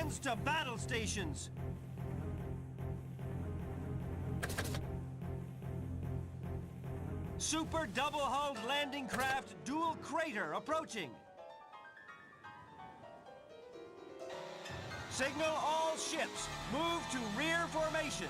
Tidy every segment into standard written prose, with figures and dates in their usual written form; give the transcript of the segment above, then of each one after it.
hands to battle stations! Super double-hulled landing craft dual crater approaching! Signal all ships, move to rear formation!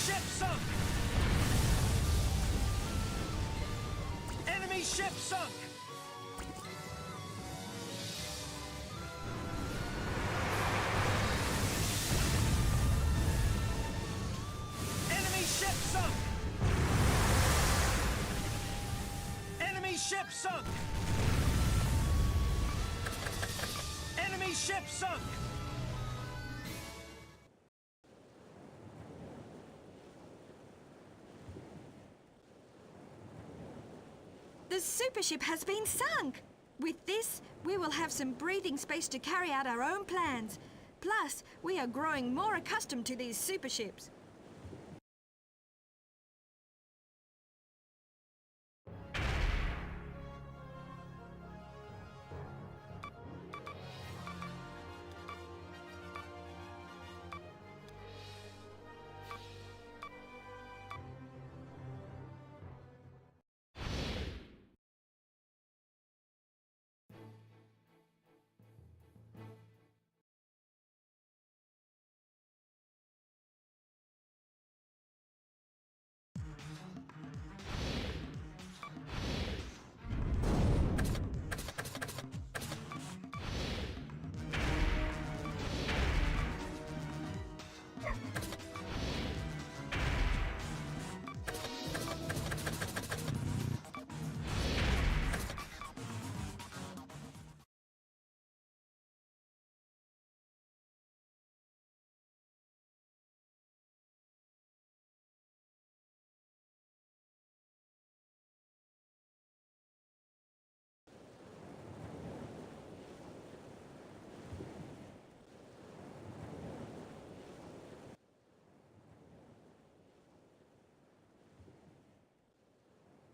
Ship sunk! Enemy ship sunk! Enemy ship sunk! Enemy ship sunk! The supership has been sunk! With this, we will have some breathing space to carry out our own plans. Plus, we are growing more accustomed to these superships.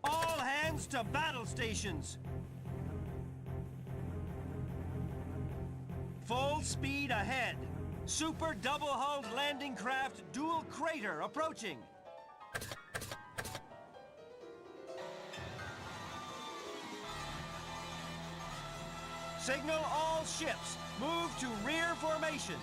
All hands to battle stations! Full speed ahead! Super double-hulled landing craft dual crater approaching! Signal all ships, move to rear formation!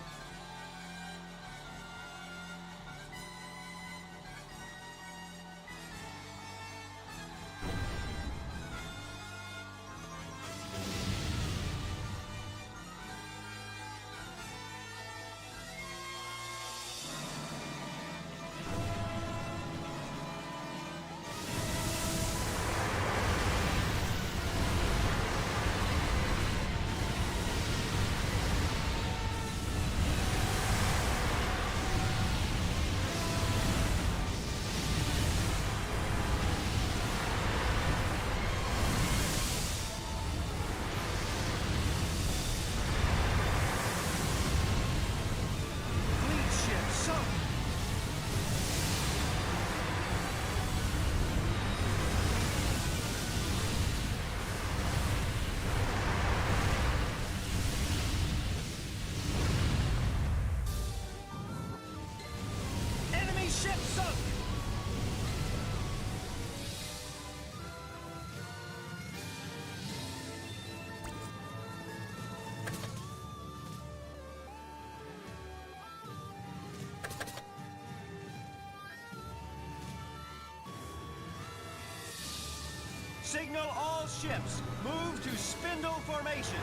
Signal all ships. Move to spindle formation.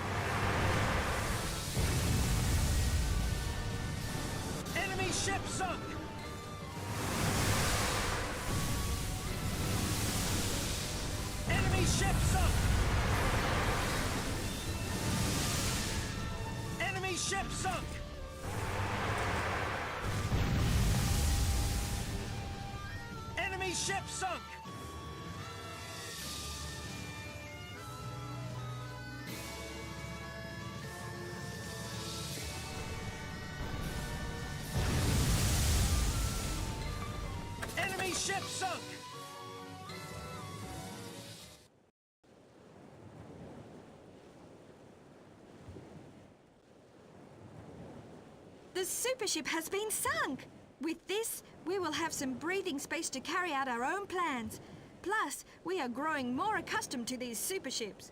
Enemy ship sunk. Enemy ship sunk. Enemy ship sunk. Enemy ship sunk. Enemy ship sunk! The super ship has been sunk! With this, we will have some breathing space to carry out our own plans. Plus, we are growing more accustomed to these super ships.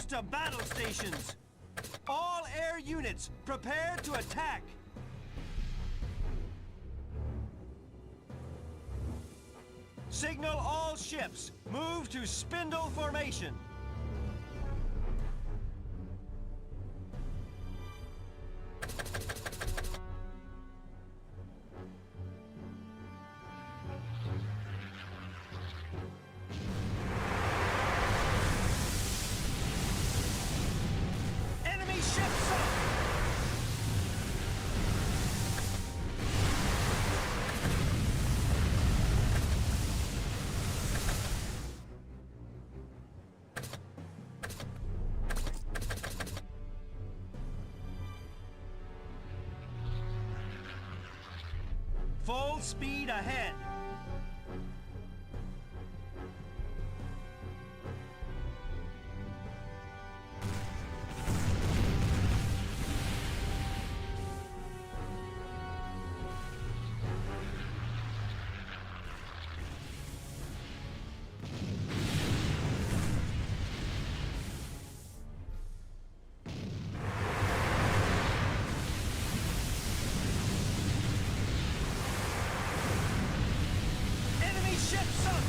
to battle stations! All air units, prepare to attack! Signal all ships, move to spindle formation. Enemy ship sunk! Full speed ahead. Ship sunk!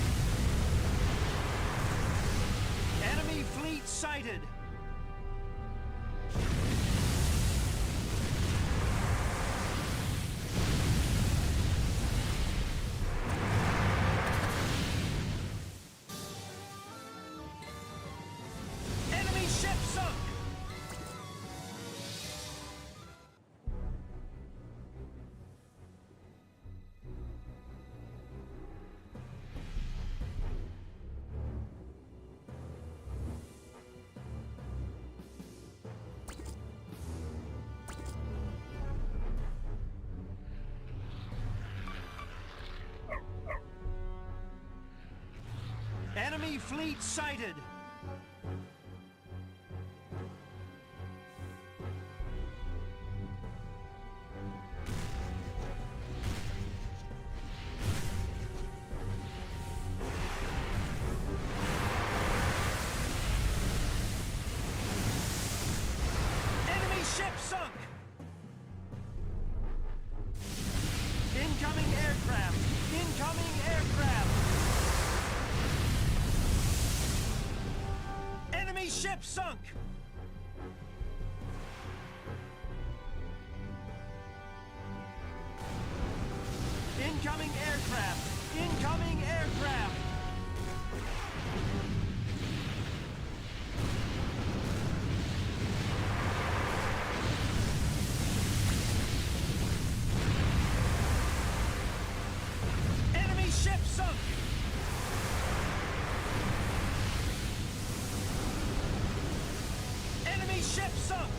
Enemy fleet sighted! Enemy ship sunk! Enemy fleet sighted! Enemy ship sunk! Incoming aircraft! Incoming aircraft! Enemy ship sunk! Incoming aircraft! Incoming aircraft! Enemy ship sunk! Enemy ship sunk!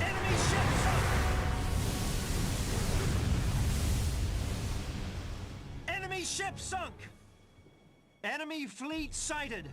Enemy ship sunk! Enemy ship sunk! Enemy fleet sighted!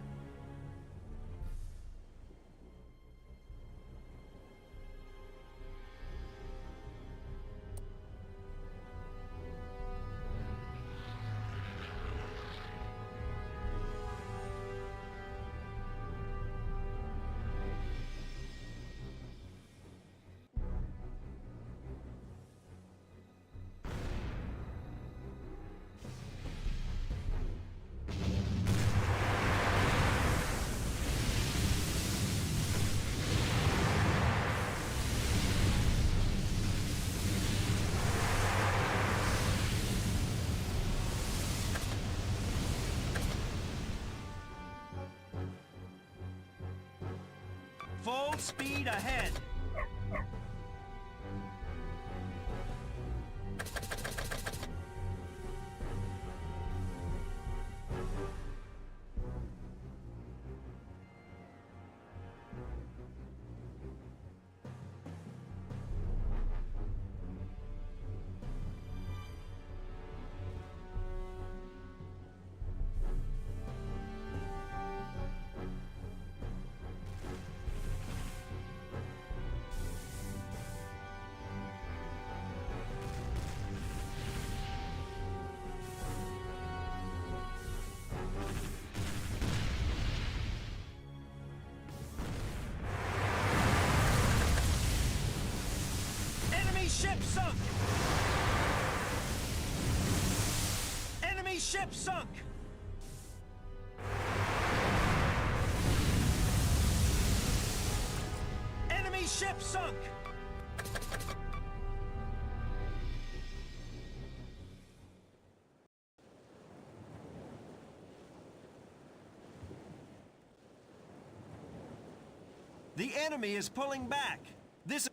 Full speed ahead. Ship sunk! Enemy ship sunk! Enemy ship sunk! The enemy is pulling back. This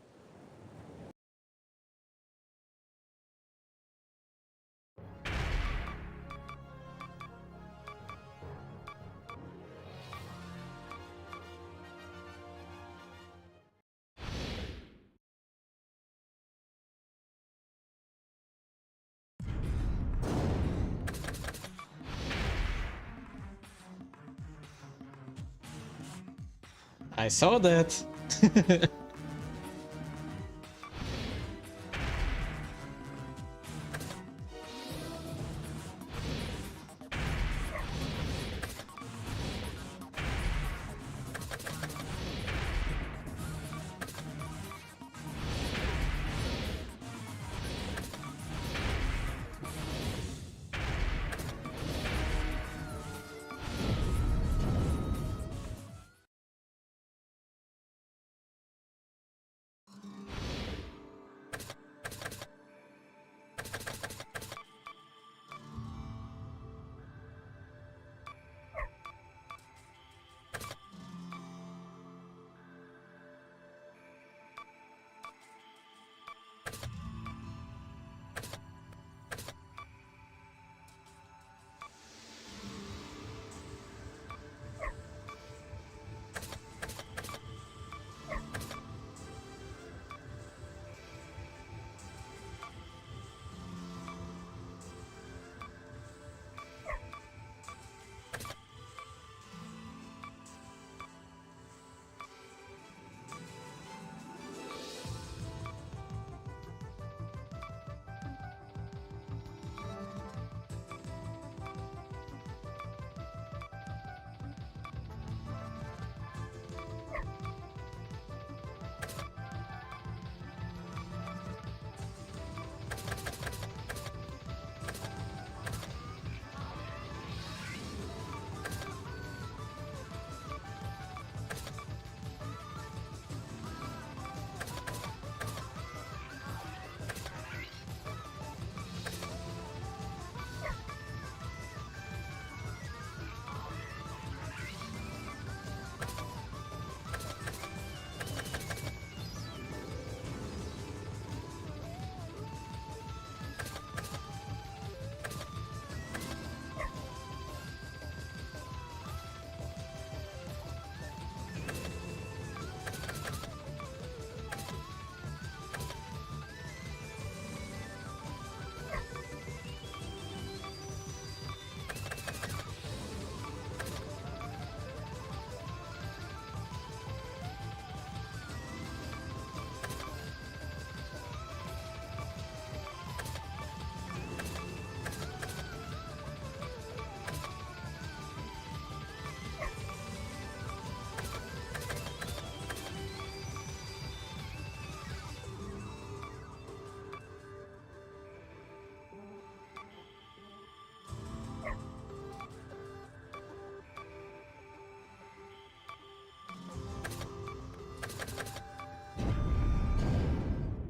I saw that.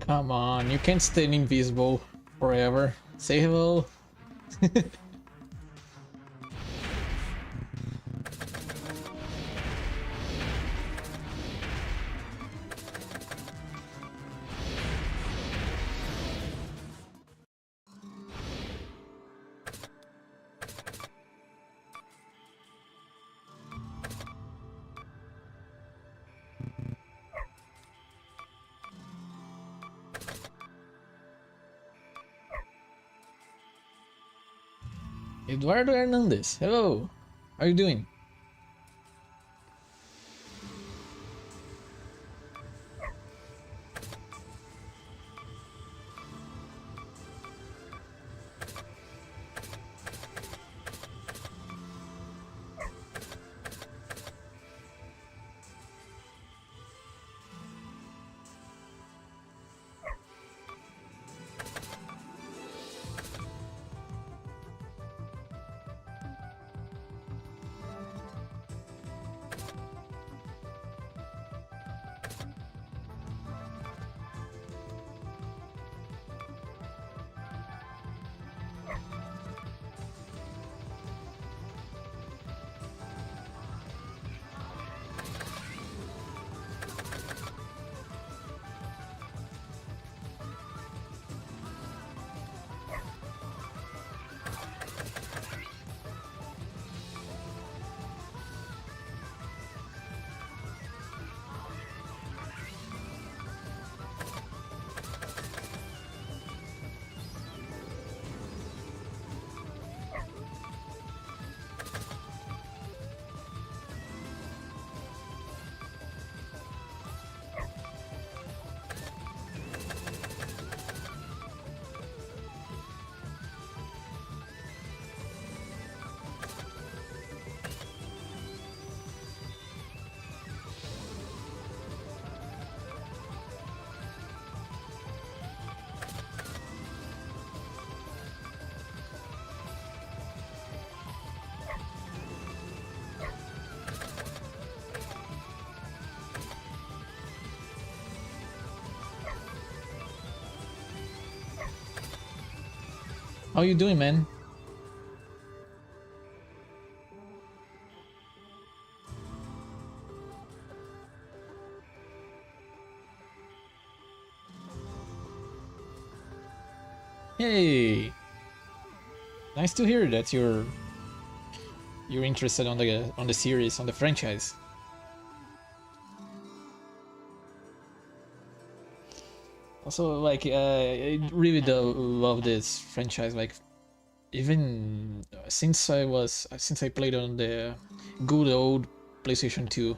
Come on, you can't stay invisible forever. Say hello. Eduardo Hernandez, hello. How are you doing? How you doing, man? Hey, nice to hear that you're interested on the series, on the franchise. Also, like, I really do love this franchise. Like, even since I played on the good old PlayStation 2.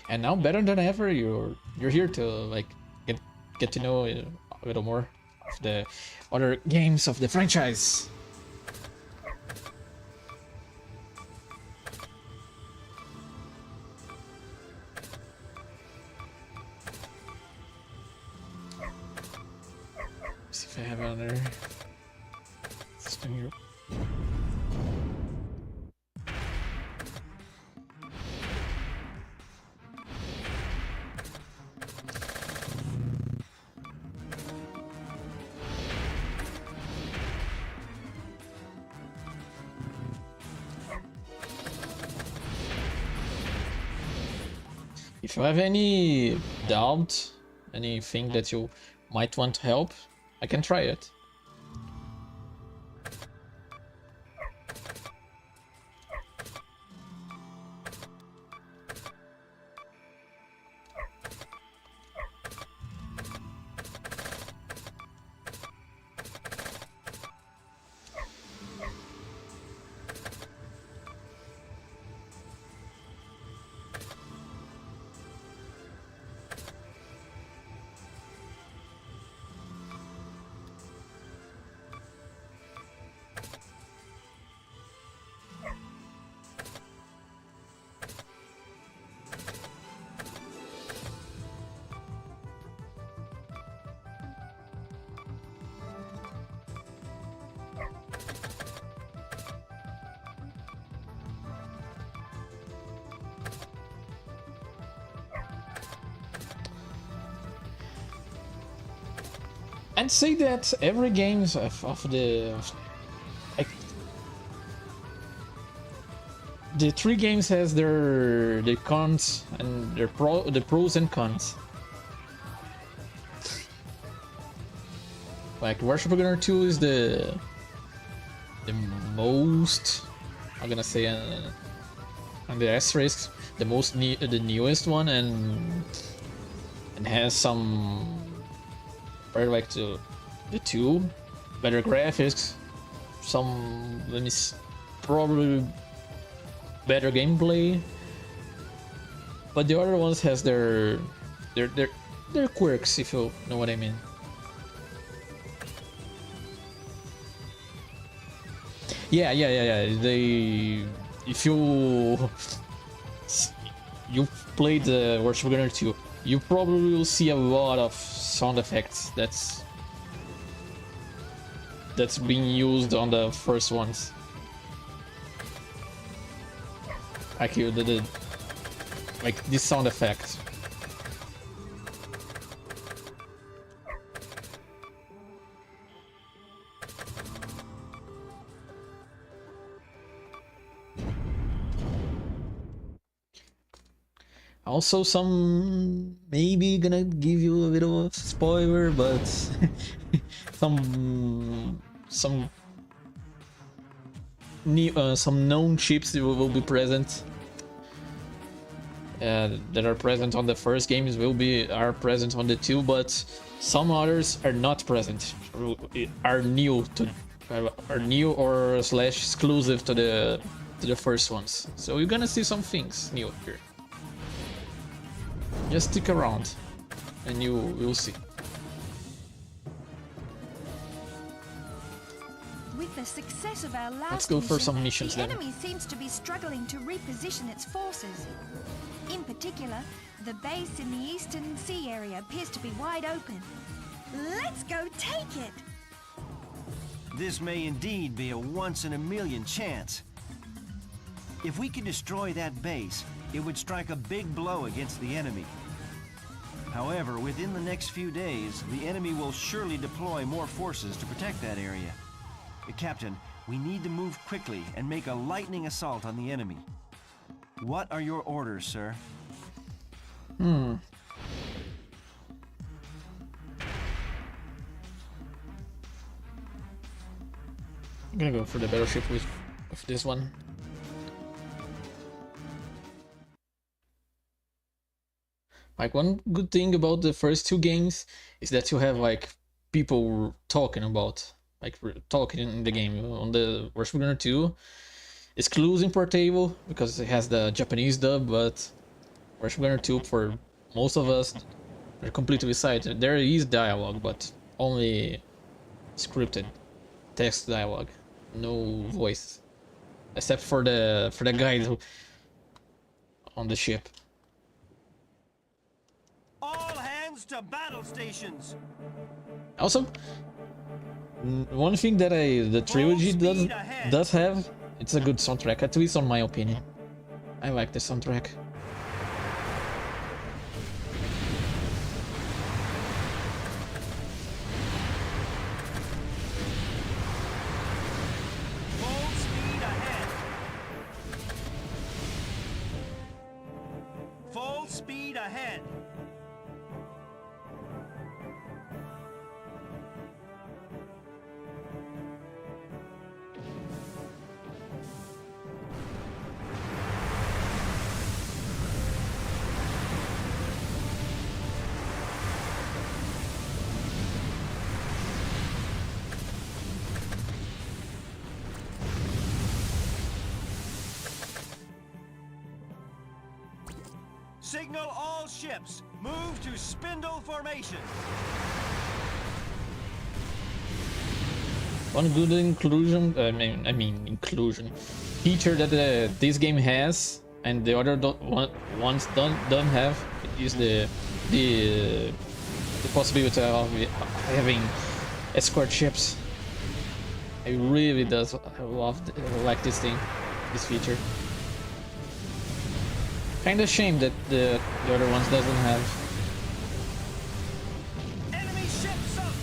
And now, better than ever, you're here to like get to know a little more of the other games of the franchise. See if I have another system here. If you have any doubt, anything that you might want help, I can try it. And say that every games of like, the three games has their cons and the pros and cons. Like Worship Gunner 2 is the most, I'm gonna say, and the asterisk, the the newest one, and has some better like the two better graphics, some probably better gameplay, but the other ones has their quirks, if you know what I mean. Yeah. They, if you played the Worship Gunner 2, you probably will see a lot of sound effects that's being used on the first ones. Like like this sound effect. Also, some maybe gonna give you a bit of a spoiler, but some known chips will be present. That are present on the first games are present on the two, but some others are not present. Are new or slash exclusive to the first ones. So you're gonna see some things new here. Just stick around, and you'll see. With the success of our last Let's go for mission, some missions the then. enemy seems to be struggling to reposition its forces. In particular, the base in the Eastern Sea area appears to be wide open. Let's go take it! This may indeed be a once-in-a-million chance. If we can destroy that base, it would strike a big blow against the enemy. However, within the next few days, the enemy will surely deploy more forces to protect that area. Captain, we need to move quickly and make a lightning assault on the enemy. What are your orders, sir? I'm gonna go for the battleship with this one. Like, one good thing about the first two games is that you have like people talking in the game. On the Worship Gunner 2, exclusive portable because it has the Japanese dub, but Worship Gunner 2, for most of us, they're completely sighted. There is dialogue, but only scripted text dialogue, no voice, except for the guide on the ship. All hands to battle stations! Also, one thing that the trilogy does have, it's a good soundtrack, at least on my opinion. I like the soundtrack. Full speed ahead! Full speed ahead! Signal all ships. Move to spindle formation. One good inclusion, inclusion feature that this game has, and the other ones don't have, is the possibility of having escort ships. I really like this feature. Kinda shame that the other ones doesn't have. Enemy ship sunk!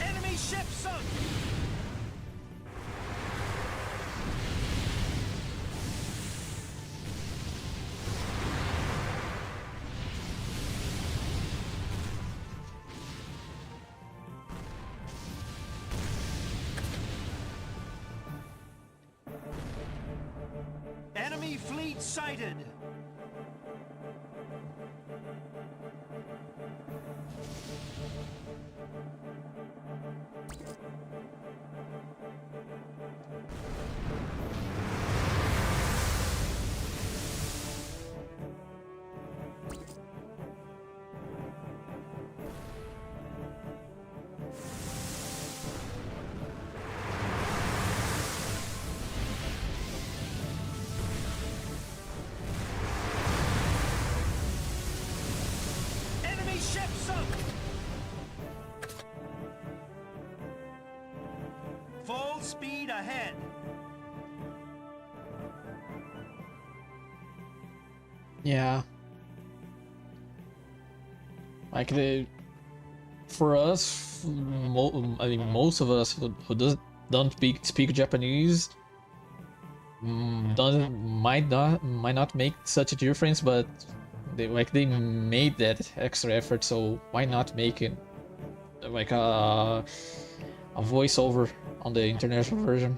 Enemy ship sunk! Enemy fleet sighted! Enemy ship sunk! Full speed ahead! Yeah. Like for us, I mean, most of us who don't speak Japanese, doesn't might not make such a difference, but they made that extra effort, so why not make it like a voiceover on the international version?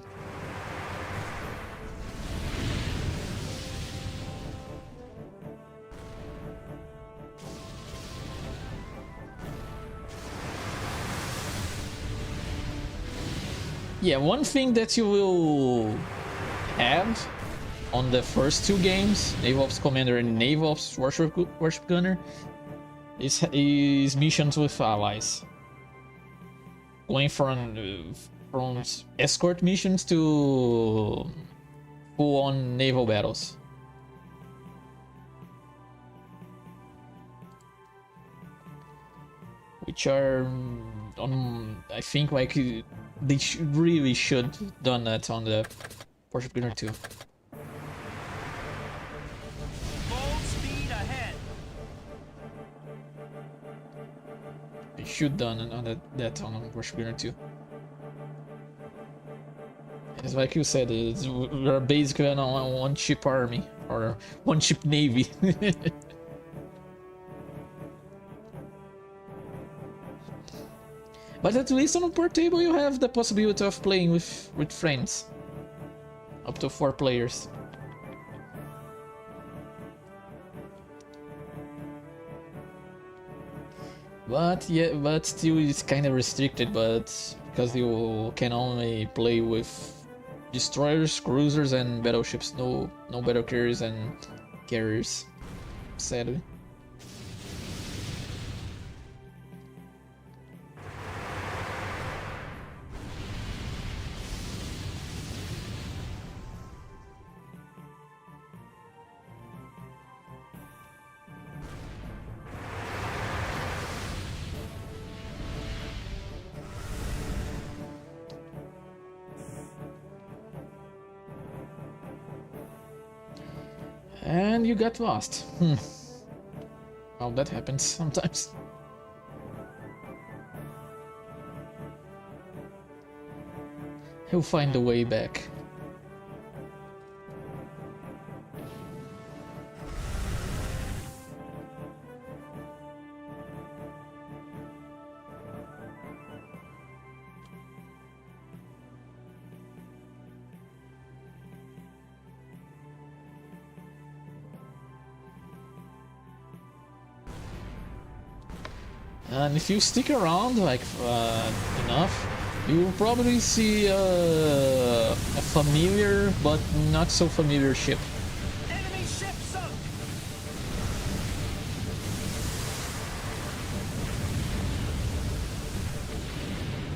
Yeah, one thing that you will have on the first two games, Naval Ops Commander and Naval Ops Warship Gunner, is missions with allies. Going from escort missions to full-on naval battles. Which are, I think, like they really should done that on the Warship Gunner 2. Full speed ahead! They should done on that on Warship Gunner 2. It's like you said, we're basically on a one-ship army or one-ship navy. But at least on a portable you have the possibility of playing with friends. Up to 4 players. But yeah, but still it's kind of restricted, but because you can only play with destroyers, cruisers and battleships, no battle carriers and carriers, sadly. And you got lost. Well, that happens sometimes. He'll find a way back. And if you stick around like enough, you will probably see a familiar but not so familiar ship. Enemy ship sunk!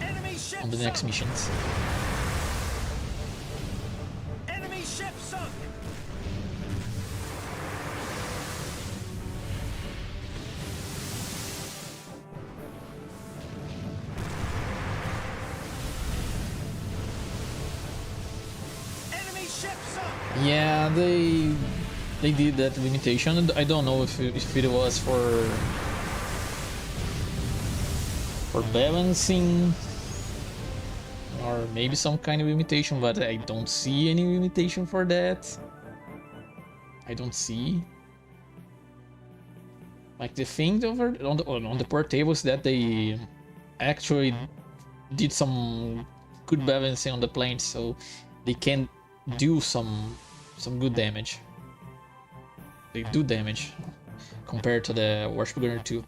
Enemy ship On the next sunk! missions. Enemy ship sunk! Enemy ship sunk! Yeah, they did that limitation. I don't know if it was for balancing or maybe some kind of limitation, but I don't see any limitation for that. I don't see. Like the thing over on the portables that they actually did some good balancing on the planes, so they can do some good damage. they do damage compared to the Warship Gunner 2.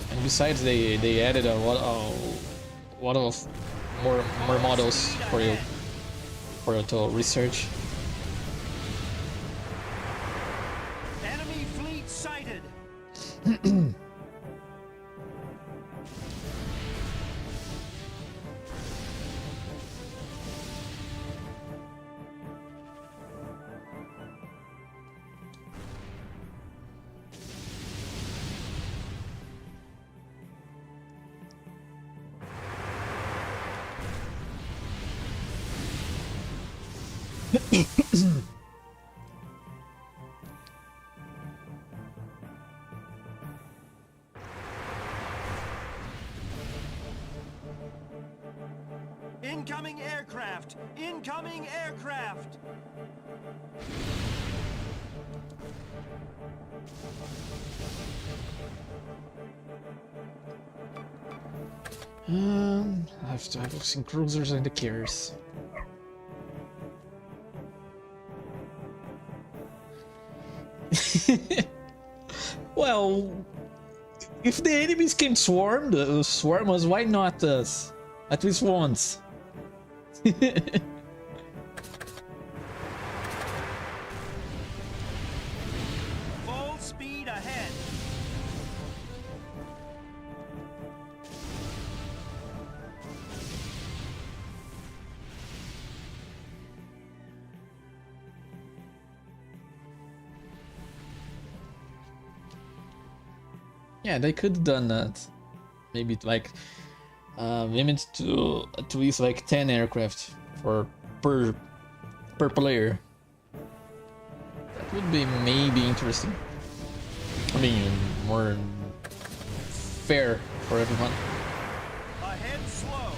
And besides, they added a lot of more models for you to research. Enemy fleet sighted. Incoming aircraft! Incoming aircraft! I have to have some cruisers and the carriers. Well, if the enemies can swarm us, why not us? At least once. Full speed ahead! Yeah, they could have done that. Maybe like limit to at least like 10 aircraft for per player. That would be maybe interesting. I mean, more fair for everyone. Ahead slow!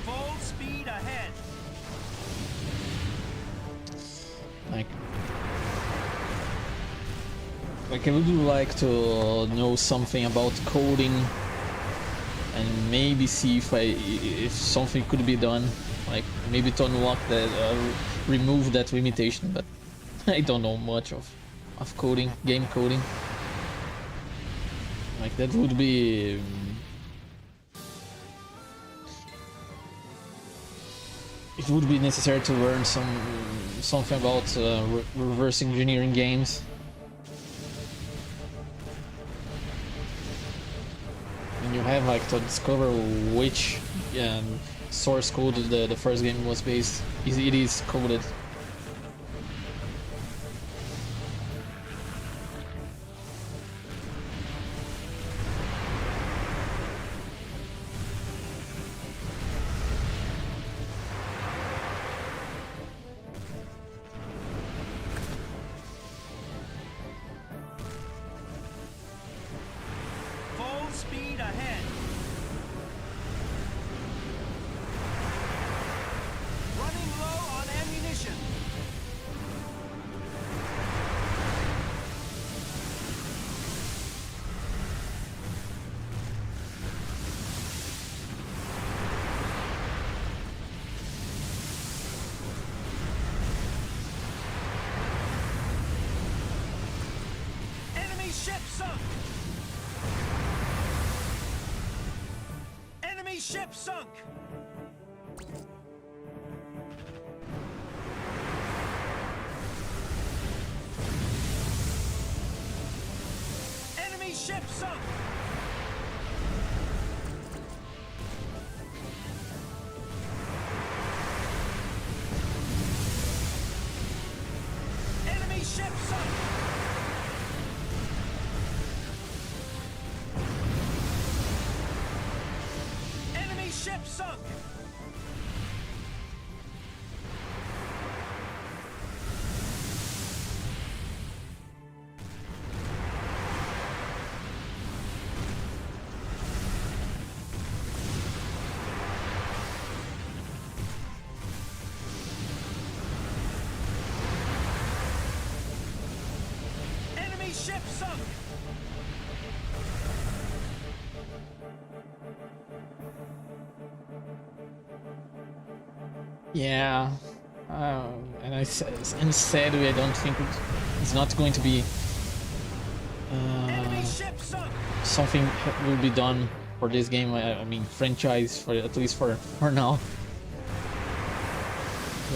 Full speed ahead! Like I would like to know something about coding and maybe see if something could be done, like maybe to unlock that, remove that limitation. But I don't know much of coding, game coding. Like that would be. It would be necessary to learn something about reverse engineering games. And you have like to discover which source code the first game was based. It is coded. Full speed ahead! Running low on ammunition! Enemy ship sunk! Enemy ship sunk! Enemy ship sunk! Enemy ship sunk! Enemy ship sunk! Enemy ship sunk! Yeah, and and sadly, I don't think it's not going to be Enemy ship sunk. something will be done for this game. I mean, franchise for at least for now.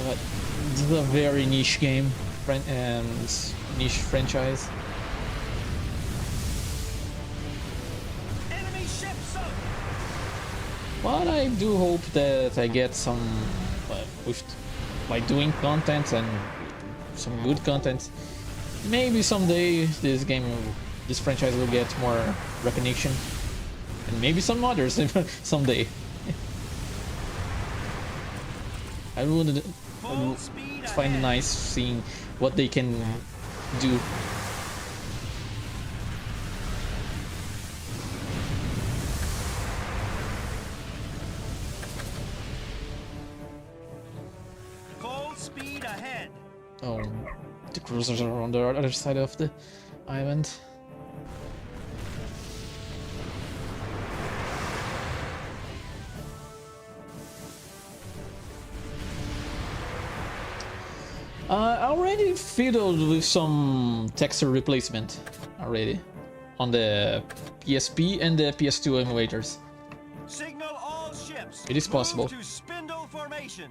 But it's a very niche game, niche franchise. Enemy ship sunk. But I do hope that I get some with by doing content and some good content. Maybe someday this franchise will get more recognition, and maybe some others someday. I would Full speed find it ahead. nice seeing what they can do. Full speed ahead. Oh, the cruisers are on the other side of the island. I already fiddled with some texture replacement already on the PSP and the PS2 emulators. Signal all ships. It is possible. Move to spindle formation.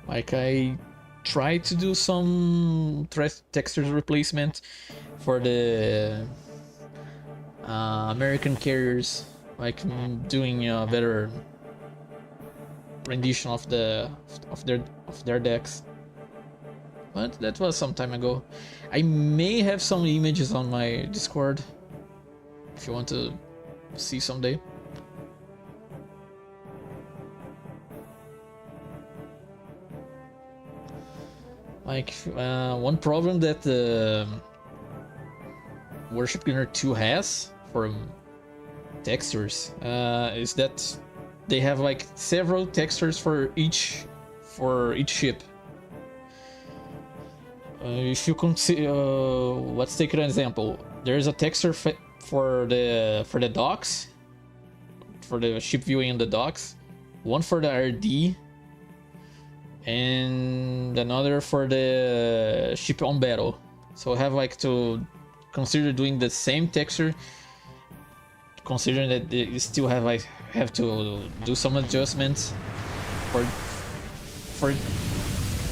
Like I tried to do some textures replacement for the American carriers, like doing a better rendition of their decks. But that was some time ago. I may have some images on my Discord if you want to see someday. Like one problem that the Worship Gunner 2 has for textures is that they have like several textures for each ship. If you consider, let's take an example. There is a texture for the docks, for the ship viewing in the docks, one for the RD, and another for the ship on battle. So I have like to consider doing the same texture, considering that you still have to do some adjustments for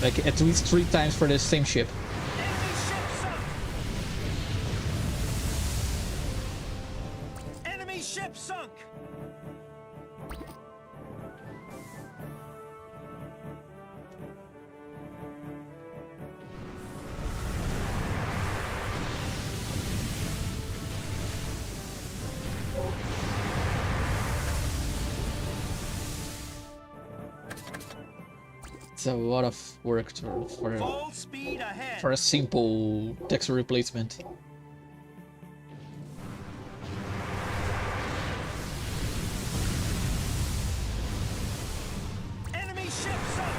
like at least 3 times for the same ship. Enemy ship sunk. Enemy ship sunk. It's a lot of work Full speed ahead. for a simple texture replacement. Enemy ship sunk.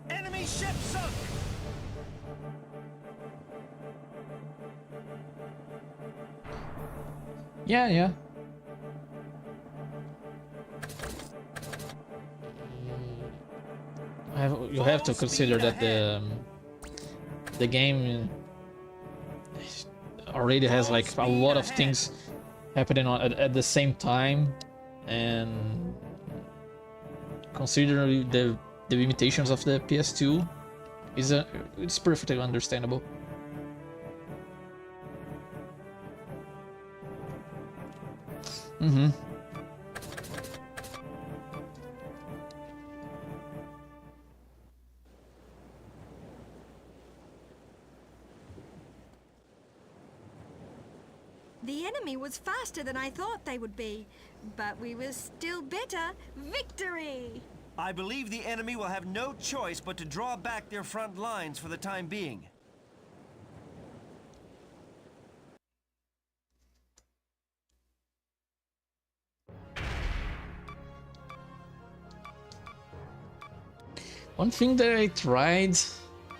Enemy ship sunk. Yeah. You have to consider that the game already has like a lot of things happening at the same time, and considering the limitations of the PS2, it's perfectly understandable. Mm-hmm. The enemy was faster than I thought they would be, but we were still better. Victory! I believe the enemy will have no choice but to draw back their front lines for the time being. One thing that I tried,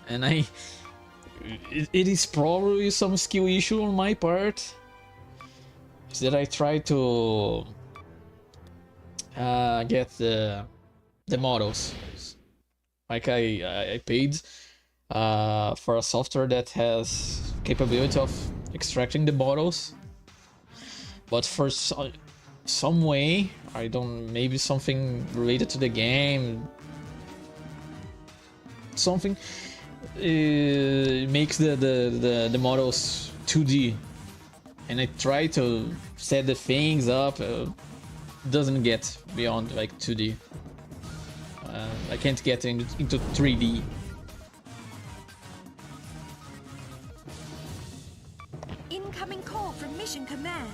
and it is probably some skill issue on my part, is that I tried to get the models. Like I paid for a software that has capability of extracting the models, but for some way, I don't, maybe something related to the game, something makes the models 2D, and I try to set the things up, doesn't get beyond like 2D. I can't get into 3D. Incoming call from Mission Command.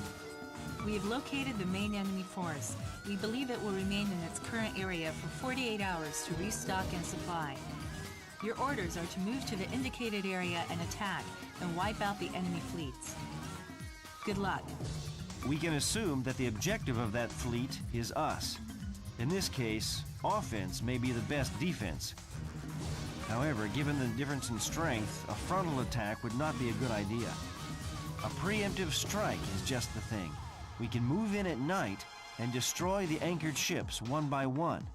We have located the main enemy force. We believe it will remain in its current area for 48 hours to restock and supply. Your orders are to move to the indicated area and attack, and wipe out the enemy fleets. Good luck. We can assume that the objective of that fleet is us. In this case, offense may be the best defense. However, given the difference in strength, a frontal attack would not be a good idea. A preemptive strike is just the thing. We can move in at night and destroy the anchored ships one by one.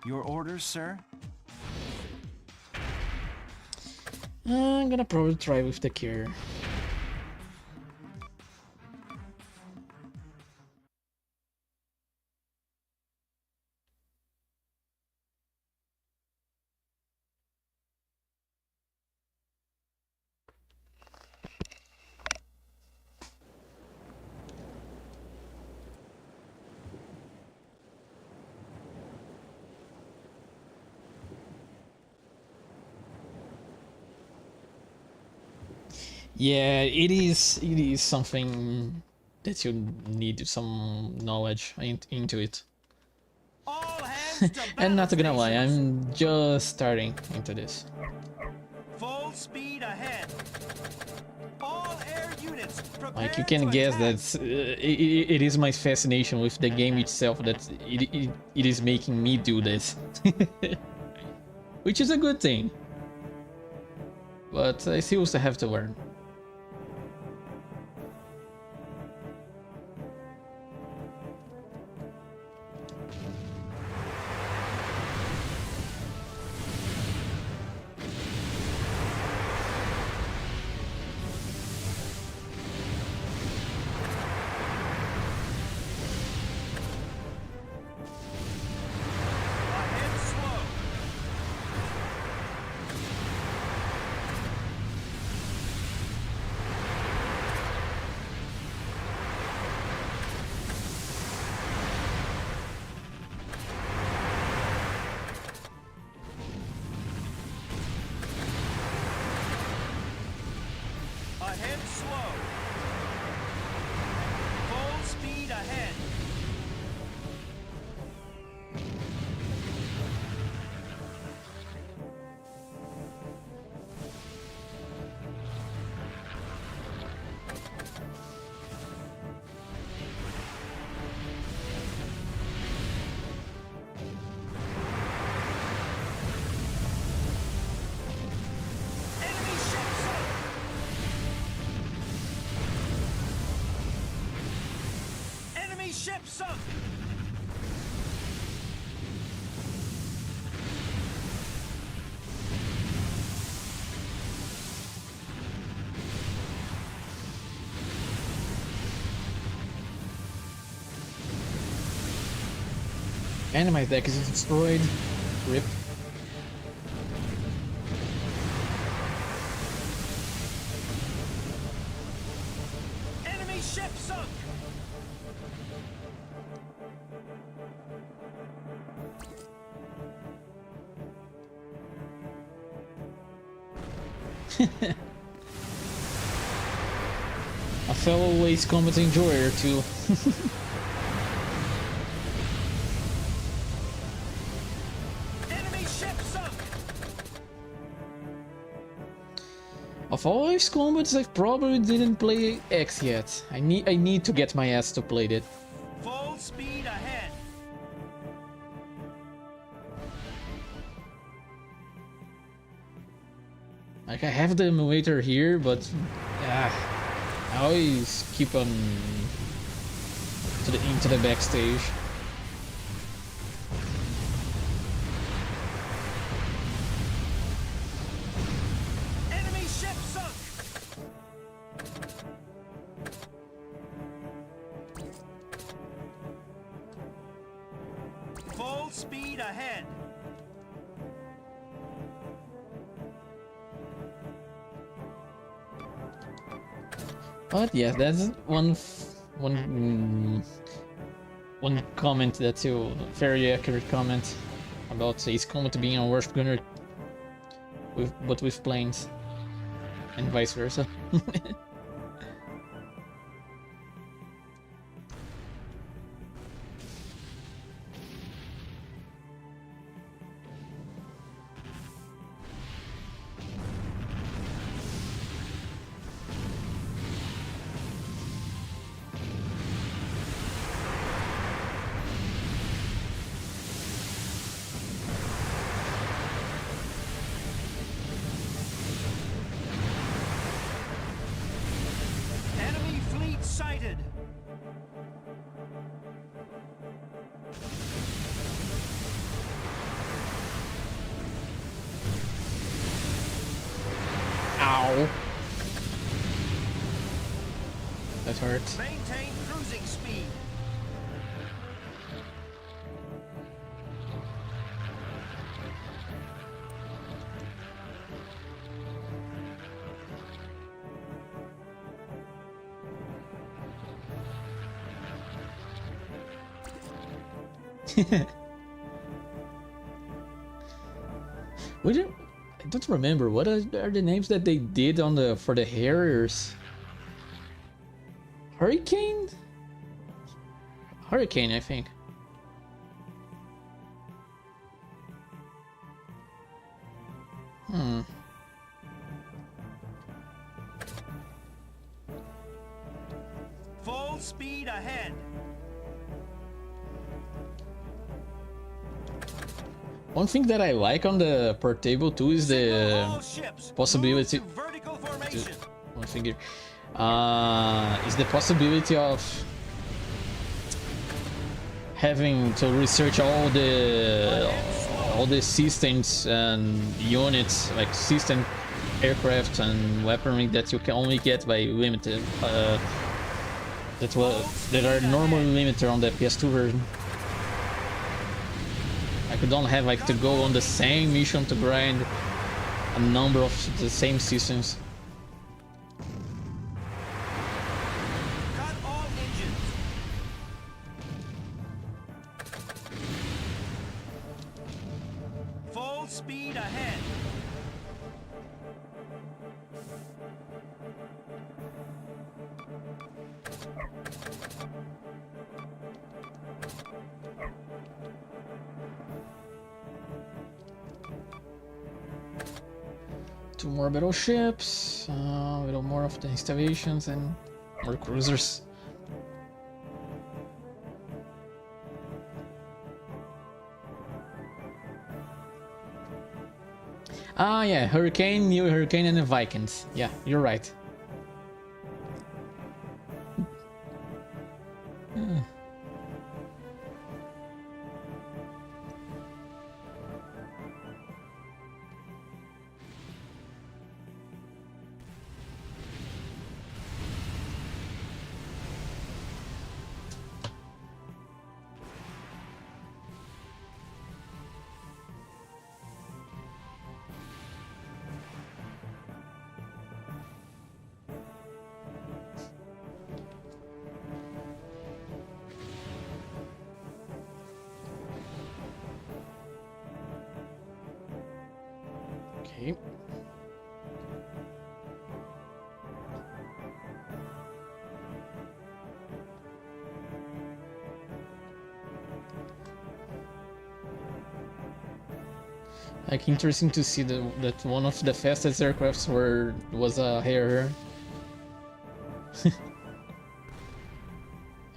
Your orders, sir? I'm gonna probably try with the cure. Yeah, it is something that you need some knowledge into it. All hands to And not battle gonna lie, stations. I'm just starting into this. Full speed ahead. All air units prepare Like, you can to guess attack. that it is my fascination with the game itself that it is making me do this. Which is a good thing. But I still have to learn. Ahead slow. Ahead slow. Full speed ahead. Enemy ship sunk. Enemy ship sunk. And my deck is destroyed. RIP. Enemy ship sunk. A fellow Ace Combat enjoyer too. Enemy ship sunk. Of all Ace Combats, I probably didn't play X yet. I need to get my ass to play it. Full speed ahead. Like I have the emulator here, but yeah, I always keep on into the backstage. Enemy ship sunk! Full speed ahead. But yeah, that's one comment that's a very accurate comment about Ace Combat being a worst gunner with planes and vice versa. Enemy fleet sighted. Ow. That hurt. Maintain cruising speed. I don't remember what are the names that they did on the for the Harriers. Hurricane, I think. Full speed ahead. One thing that I like on the portable too is Signal all the ships. possibility. Move to vertical formation. One finger. Is the possibility of having to research all the systems and units, like system aircraft and weaponry that you can only get by limited. That are normally limited on the PS2 version. I could only have like to go on the same mission to grind a number of the same systems. Cut all engines. Full speed ahead. Two more battleships, a little more of the installations and more cruisers. Ah yeah, Hurricane, New Hurricane and the Vikings. Yeah, you're right. Okay. Like interesting to see that one of the fastest aircrafts was a Harrier. I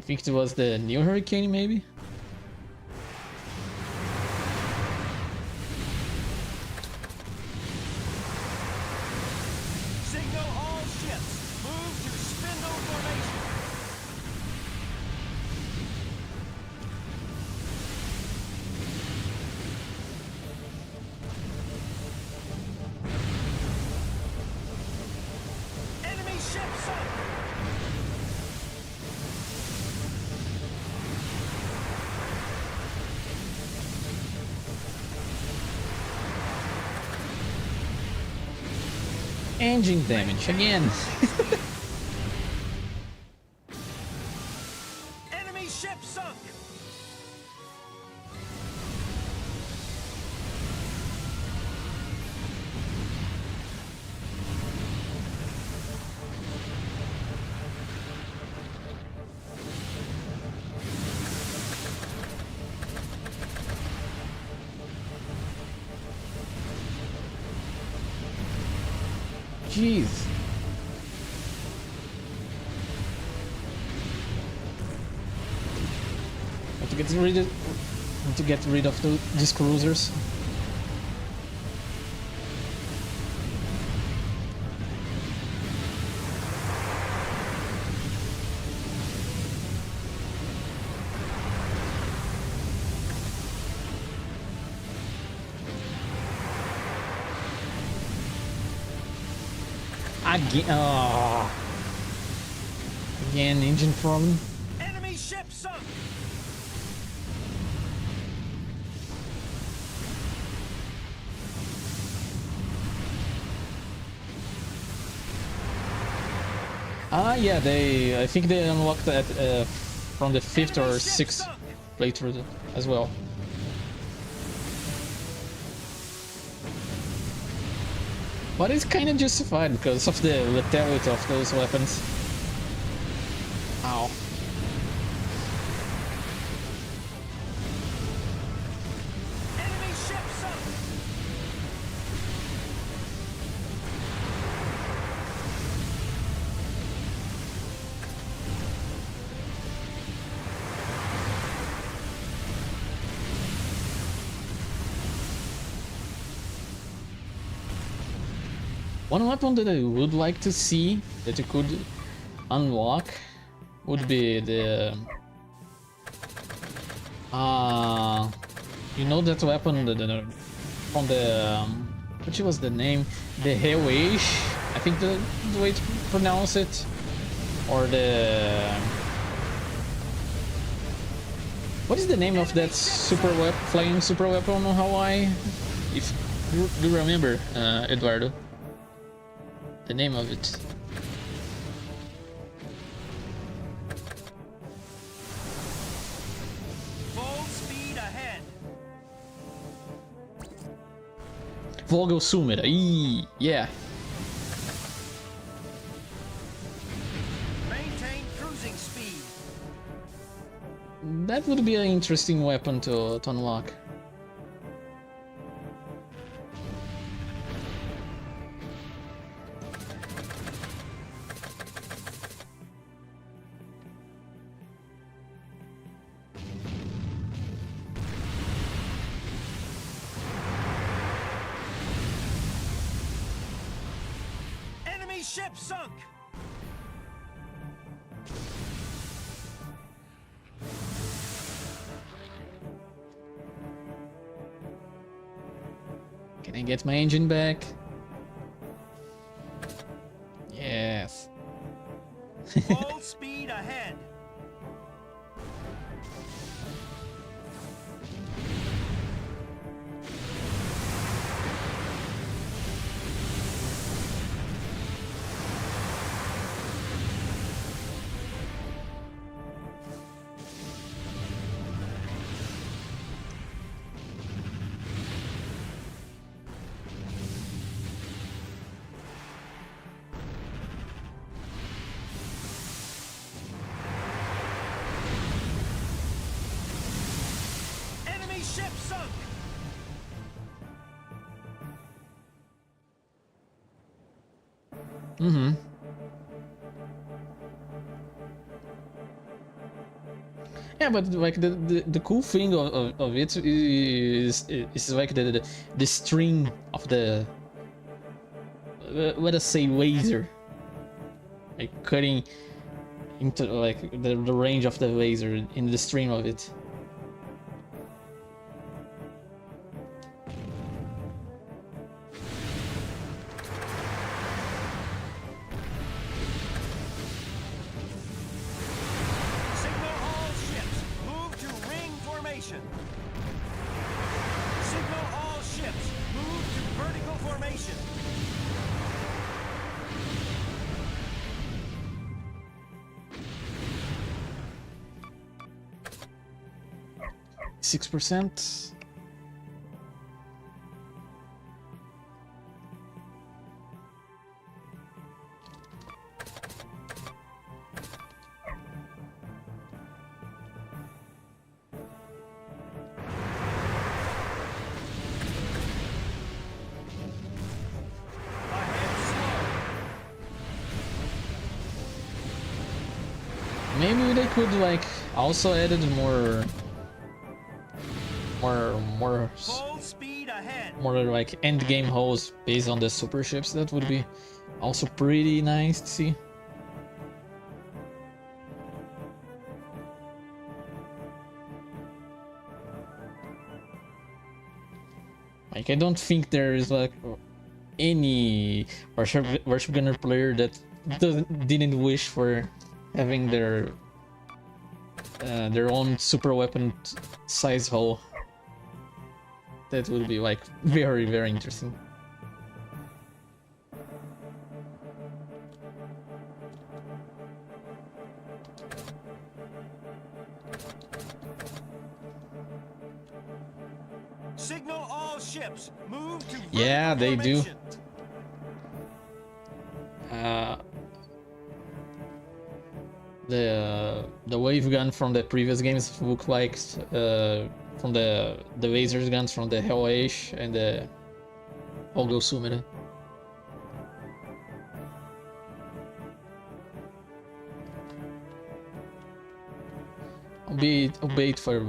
think it was the New Hurricane, maybe. Engine damage again. Enemy ship sunk! Jeez. To get rid of these cruisers. Again, oh. Again, engine problem. Enemy ship sunk! Yeah, I think they unlocked that from the 5th or 6th playthrough as well. But it's kind of justified because of the lethality of those weapons. Ow. Enemy ship sunk! One weapon that I would like to see that you could unlock would be the you know that weapon from the which was the name, the Hellwish, I think the way to pronounce it, or the what is the name of that flying super weapon on Hawaii? If you remember, Eduardo, the name of it. Full speed ahead! Vogelsumer, yeah. Maintain cruising speed! That would be an interesting weapon to unlock. Enemy ship sunk! Can I get my engine back? Yes. Full speed ahead! Enemy ship sunk! Mm-hmm. Yeah, but like the cool thing of it is like the string of the let us say laser, like cutting into like the range of the laser in the string of it. Signal all ships, move to ring formation. Signal all ships, move to vertical formation. 86%. Maybe they could like also added more Full speed ahead. more like end game holes based on the super ships. That would be also pretty nice to see. Like I don't think there is like any worship gunner player that didn't wish for having their own super weapon size hull. That would be like very, very interesting. Signal all ships. Move to Yeah, they do. formation. The wave gun from the previous games look like from the lasers guns from the Hell Age and the Holgo Sumida. Albeit for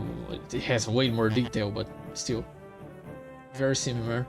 it has way more detail, but still very similar.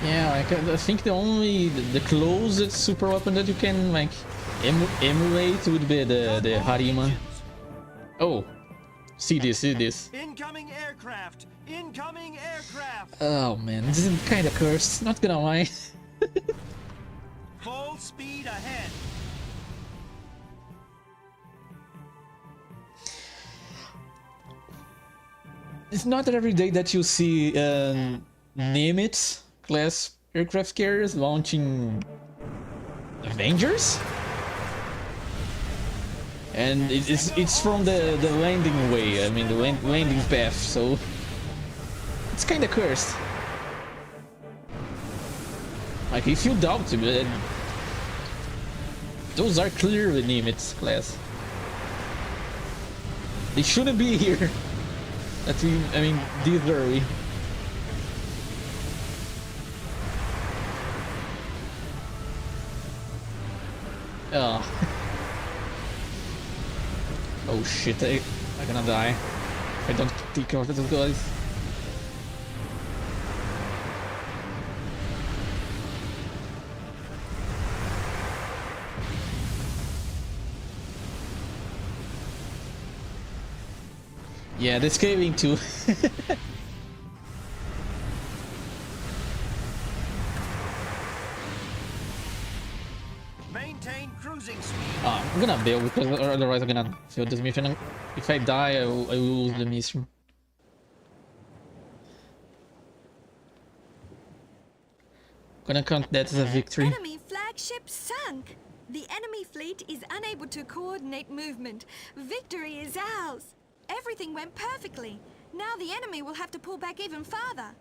Yeah, like I think the closest super weapon that you can like emulate would be the Harima. Oh, see this. Incoming aircraft. Incoming aircraft. Oh man, this is kind of cursed. Not gonna lie. Full speed ahead. It's not every day that you see Nimitz class aircraft carriers launching Avengers, and it's from the landing way. I mean the landing path, so it's kind of cursed. Like if you doubt it, those are clearly Nimitz class. They shouldn't be here. I mean, this early. Oh. Oh shit, I'm gonna die. I don't take care of those guys. Yeah, that's caving too. Maintain cruising speed. I'm gonna bail because otherwise I'm gonna fail this mission. If I die, I will lose the mission. Gonna count that as a victory. Enemy flagship sunk. The enemy fleet is unable to coordinate movement. Victory is ours. Everything went perfectly. Now the enemy will have to pull back even farther.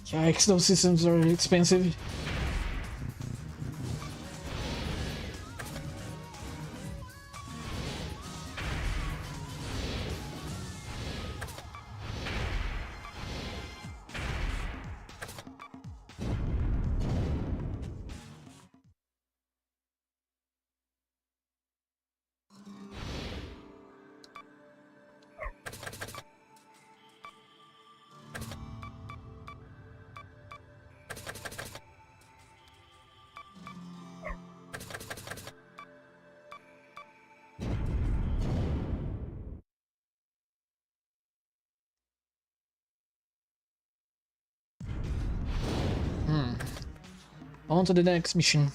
Yikes, those systems are expensive. On to the next mission.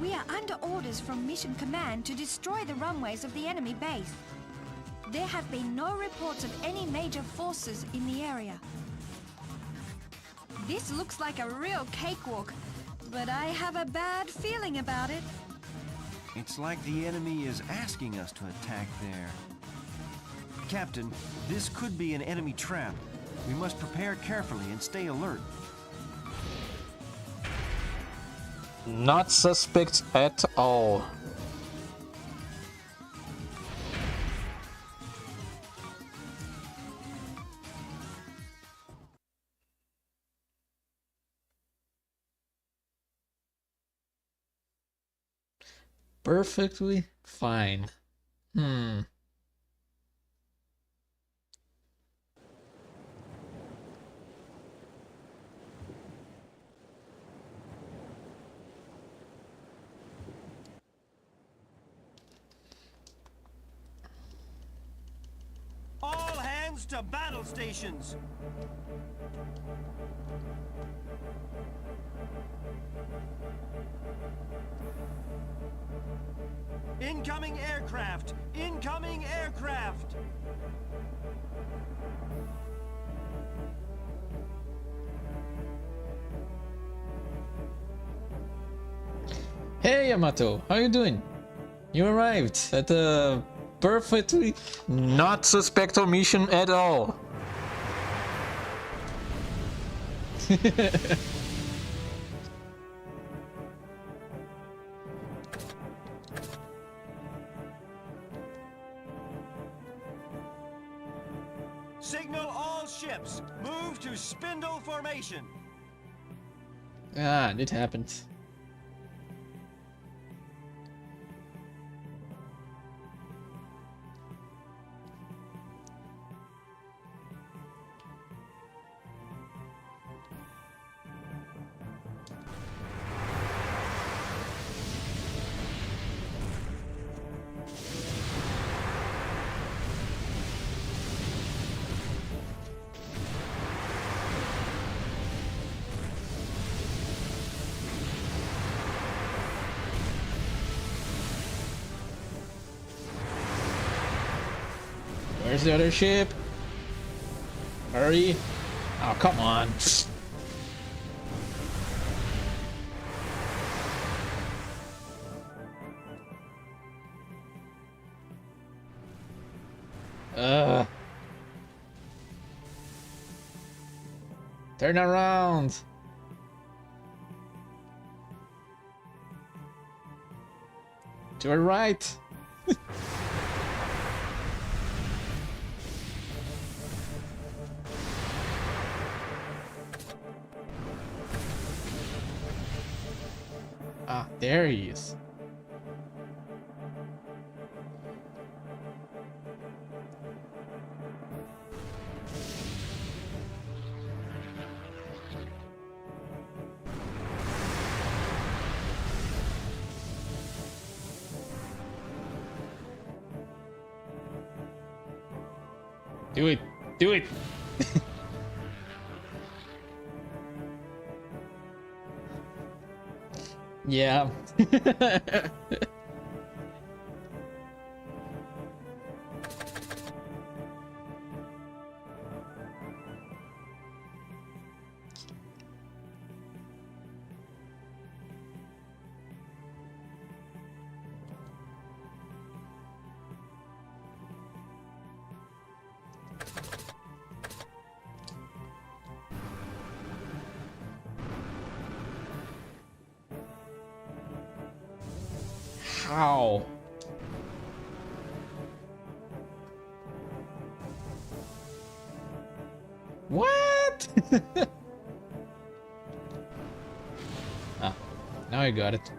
We are under orders from Mission Command to destroy the runways of the enemy base. There have been no reports of any major forces in the area. This looks like a real cakewalk, but I have a bad feeling about it. It's like the enemy is asking us to attack there. Captain, this could be an enemy trap. We must prepare carefully and stay alert. Not suspect at all. Perfectly fine. All hands to battle stations! Incoming aircraft! Incoming aircraft! Hey Yamato, how you doing? You arrived at a perfectly not suspected mission at all. Signal all ships! Move to spindle formation! Ah, it happened. Where's the other ship? Hurry! Oh, come on. Turn around. To the right. Ah, there he is. Do it. Do it. Yeah. How? What? Ah, now I got it.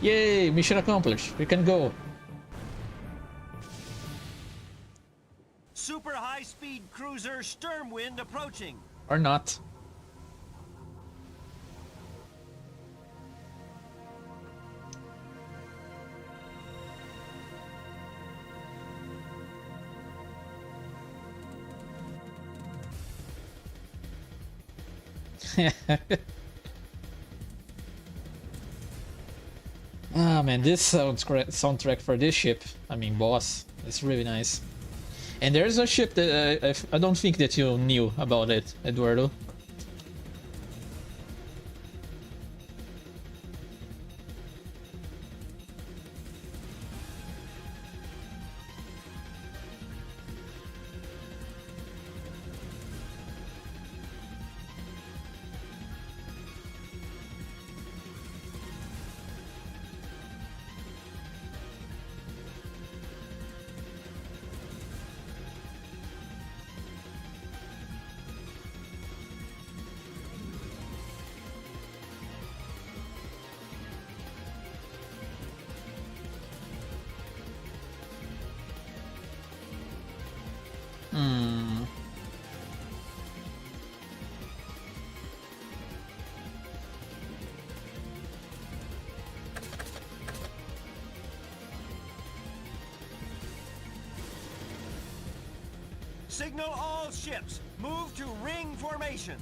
Yay, mission accomplished. We can go. Super high-speed cruiser Sturmwind approaching. Or not. Ah man, this soundtrack for this ship, I mean boss, it's really nice. And there's a ship that I don't think that you knew about it, Eduardo. Signal all ships. Move to ring formation.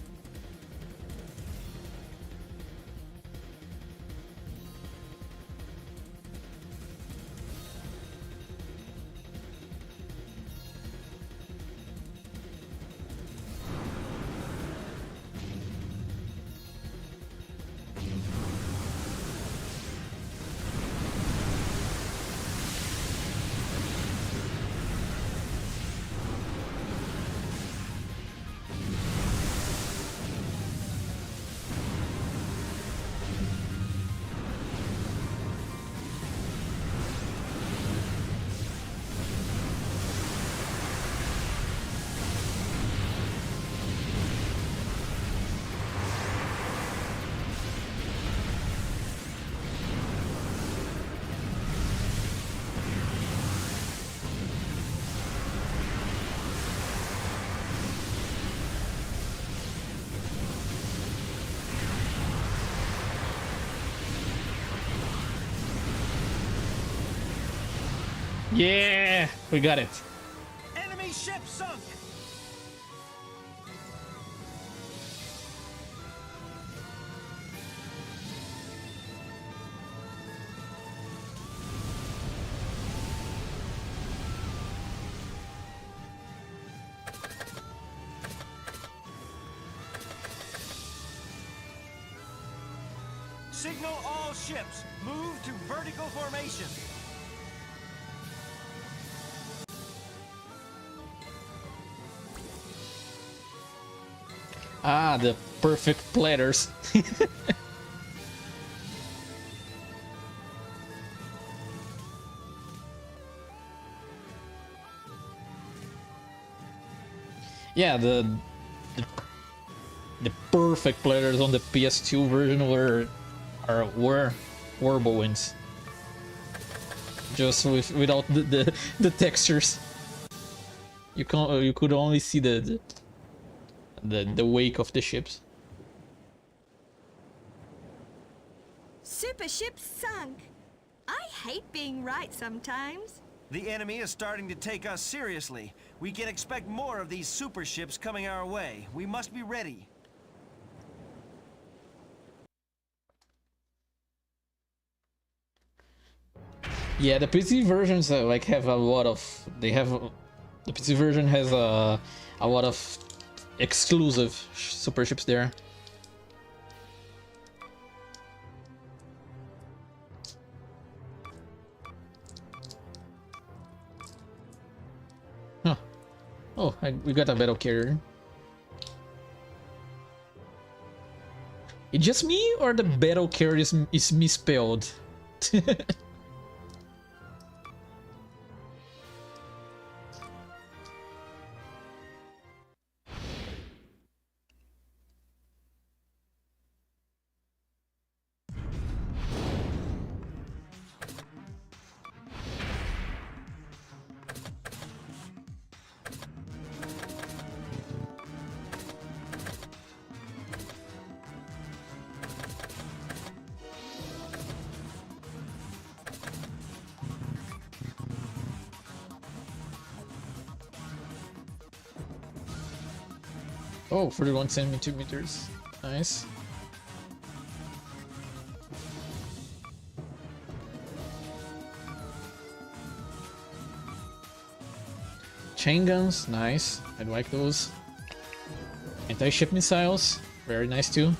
Yeah, we got it. Enemy ship sunk. Signal all ships. Move to vertical formation. Ah, the perfect platters. Yeah, the perfect platters on the PS2 version were Boins. Just without the textures. You could only see the wake of the ships. Super ship sunk. I hate being right sometimes. The enemy is starting to take us seriously. We can expect more of these super ships coming our way. We must be ready. Yeah, the PC versions like have a lot of. They have the PC version has a lot of exclusive super ships there. Huh. Oh, we got a battle carrier. It's just me, or the battle carrier is misspelled? Oh, 41 centimeters. Nice. Chain guns, nice. I like those. Anti-ship missiles, very nice too.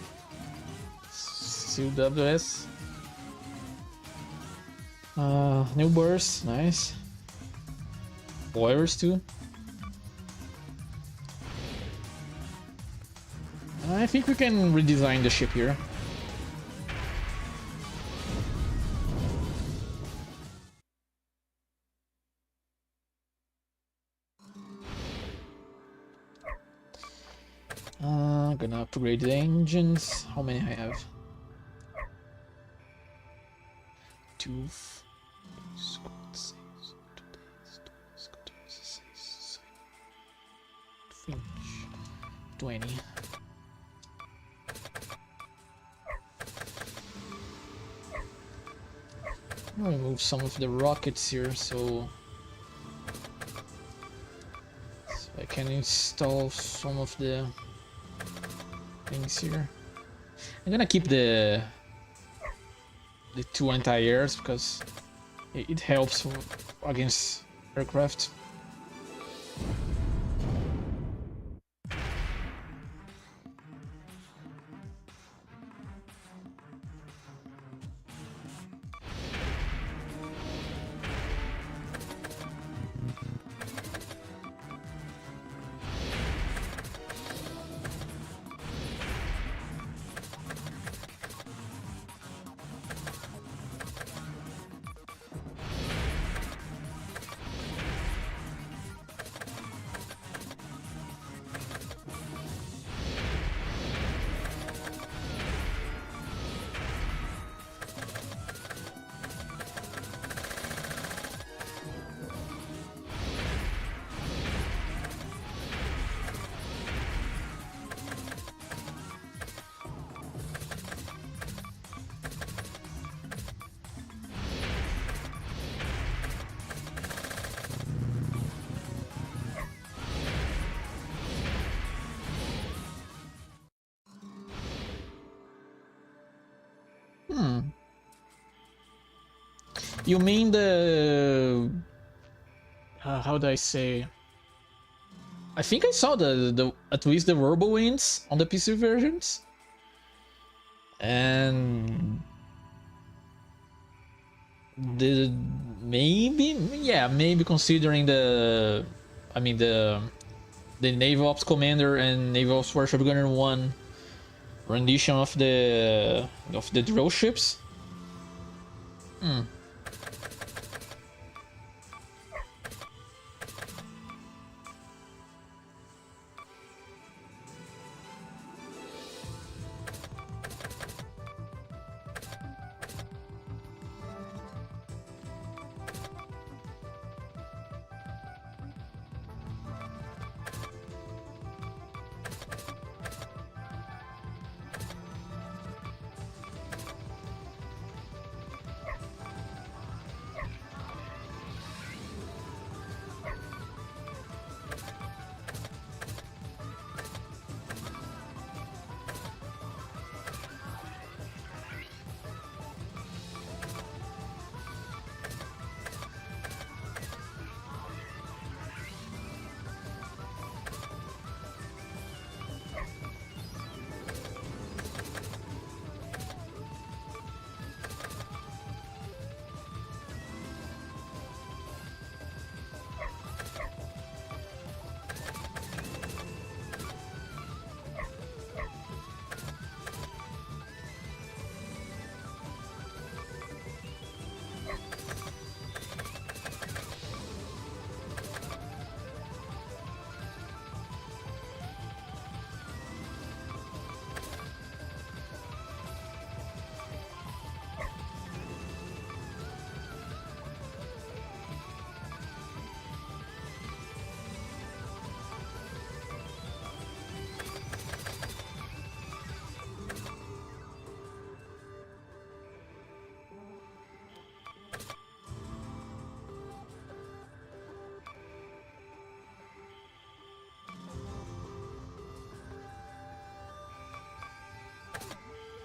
CWS. New burst, nice. Boilers too. I think we can redesign the ship here. Gonna upgrade the engines. How many I have? 2. 20. I'll remove some of the rockets here so I can install some of the things here. I'm gonna keep the 2 anti-airs because it helps against aircraft. You mean the how do I say? I think I saw the at least the verbo wins on the PC versions, and the maybe considering the the Naval Ops Commander and Naval Ops Warship Gunner 1 rendition of the drill ships.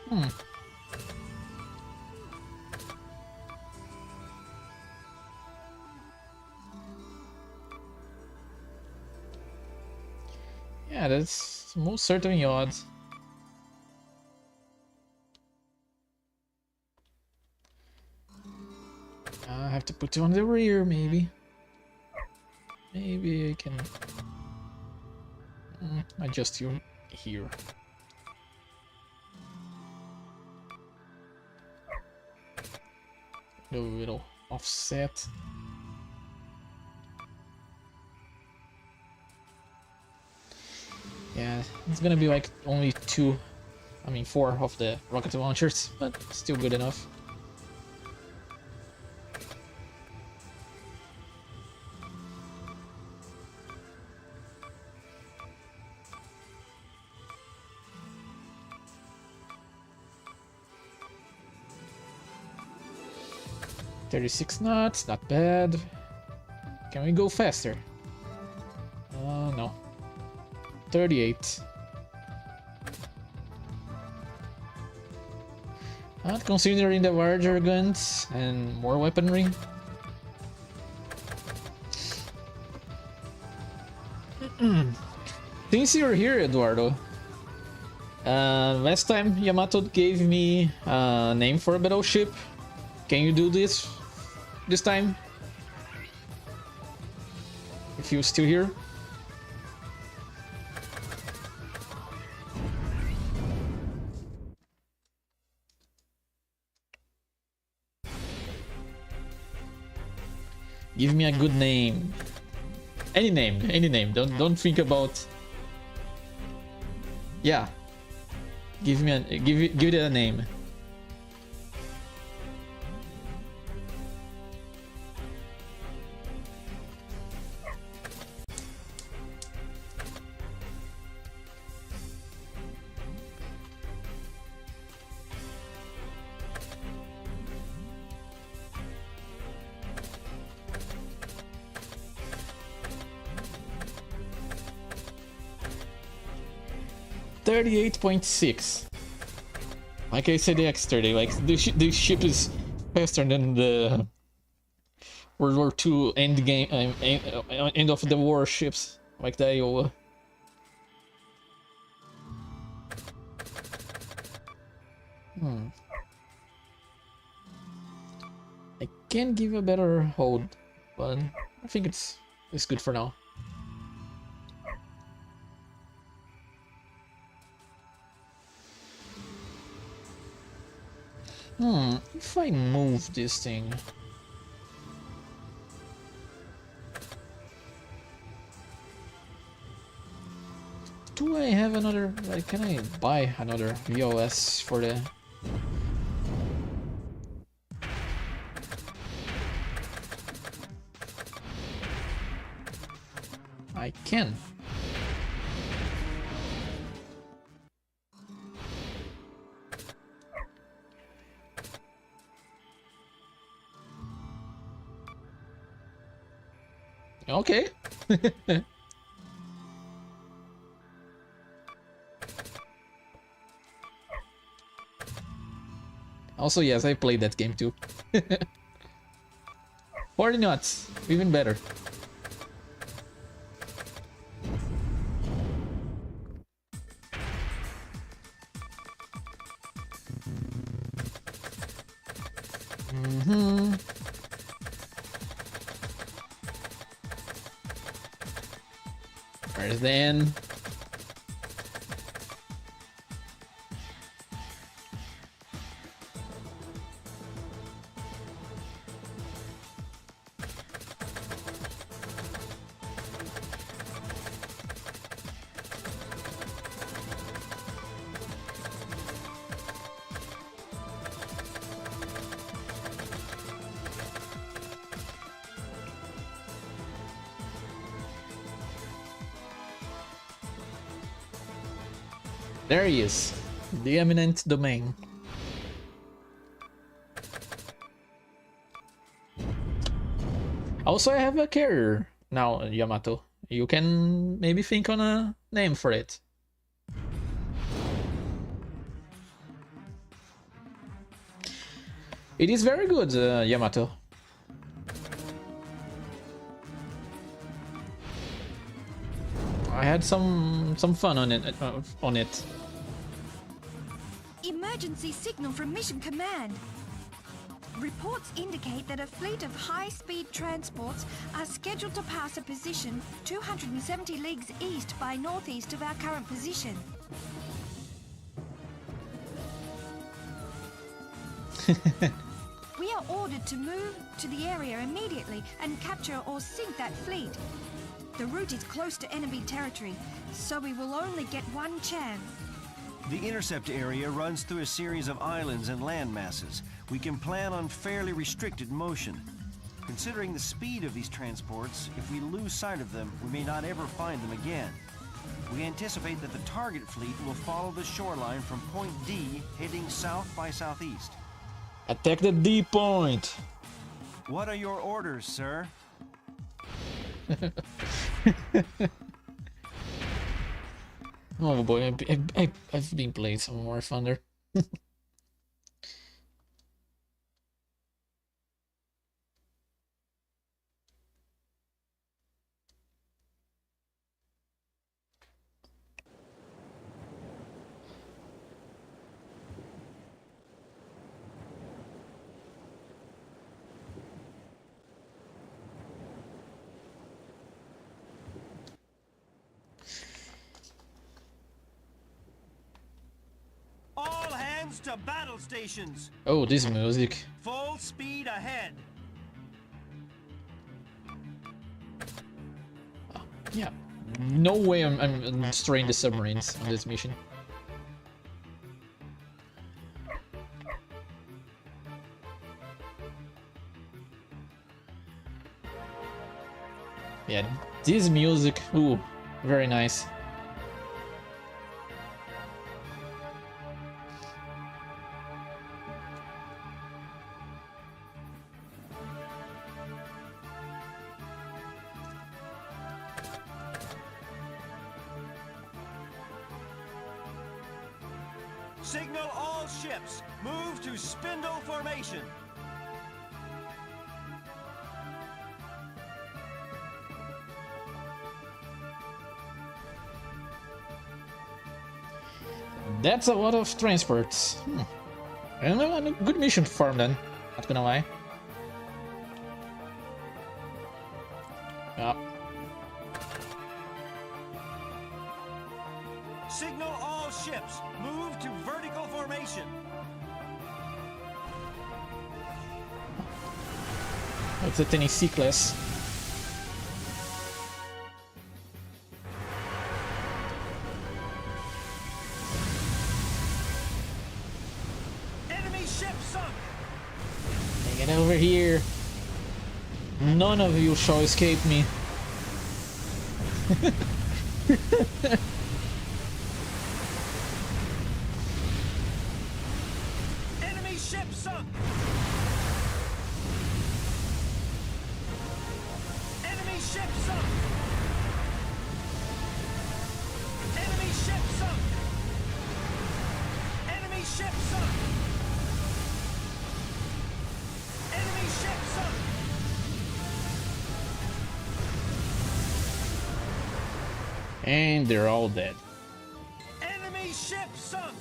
Hmm. Yeah, that's most certainly odd. I have to put you on the rear, maybe. Maybe I can adjust you here. A little offset. Yeah, it's gonna be like only four of the rocket launchers, but still good enough. "36 knots, not bad. Can we go faster?" No. 38. Not considering the larger guns and more weaponry. Since you're here, Eduardo, last time Yamato gave me a name for a battleship. Can you do this time? If you're still here. Give me a good name. Any name, any name. Don't think about. Yeah. Give it a name. .6. Like I said yesterday, like this ship is faster than the World War II end of the war ships, like the Iowa. I can give a better hold, but I think it's good for now. If I move this thing... Do I have another... Like, can I buy another VOS for the... I can. Okay. Also, yes, I played that game too. 40 knots, even better. Where's the end? There he is, the eminent domain. Also, I have a carrier now, Yamato. You can maybe think on a name for it. It is very good, Yamato. I had some fun on it. Emergency signal from Mission Command. Reports indicate that a fleet of high-speed transports are scheduled to pass a position 270 leagues east by northeast of our current position. We are ordered to move to the area immediately and capture or sink that fleet. The route is close to enemy territory, so we will only get one chance. The intercept area runs through a series of islands and land masses. We can plan on fairly restricted motion. Considering the speed of these transports, if we lose sight of them, we may not ever find them again. We anticipate that the target fleet will follow the shoreline from Point D, heading south by southeast. Attack the D point! What are your orders, sir? Oh boy, I've been playing some War Thunder. All hands to battle stations! Oh, this music. Full speed ahead! Yeah. No way I'm destroying the submarines on this mission. Yeah, this music, ooh, very nice. Signal all ships! Move to spindle formation! That's a lot of transports. And a good mission to farm then, not gonna lie. Yeah. Signal all ships! Move to vertical formation! It's a Tennessee class. Enemy ship sunk! Get over here. None of you shall escape me. Enemy ship sunk! Enemy ship sunk! Enemy ship sunk! Enemy ship sunk! Enemy ship sunk! And they're all dead. Enemy ship sunk!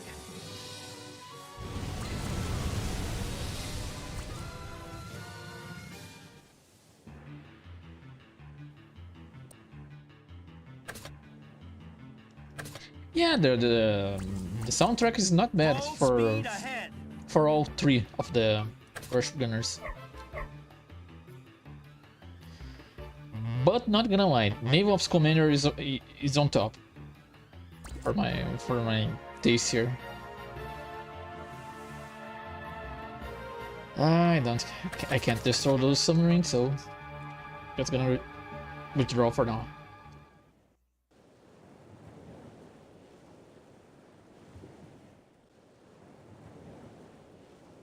Yeah, the soundtrack is not bad Full speed ahead! for all three of the rush gunners. But not gonna lie, Naval Ops Commander is on top for my taste here. I can't destroy those submarines, so that's gonna withdraw for now.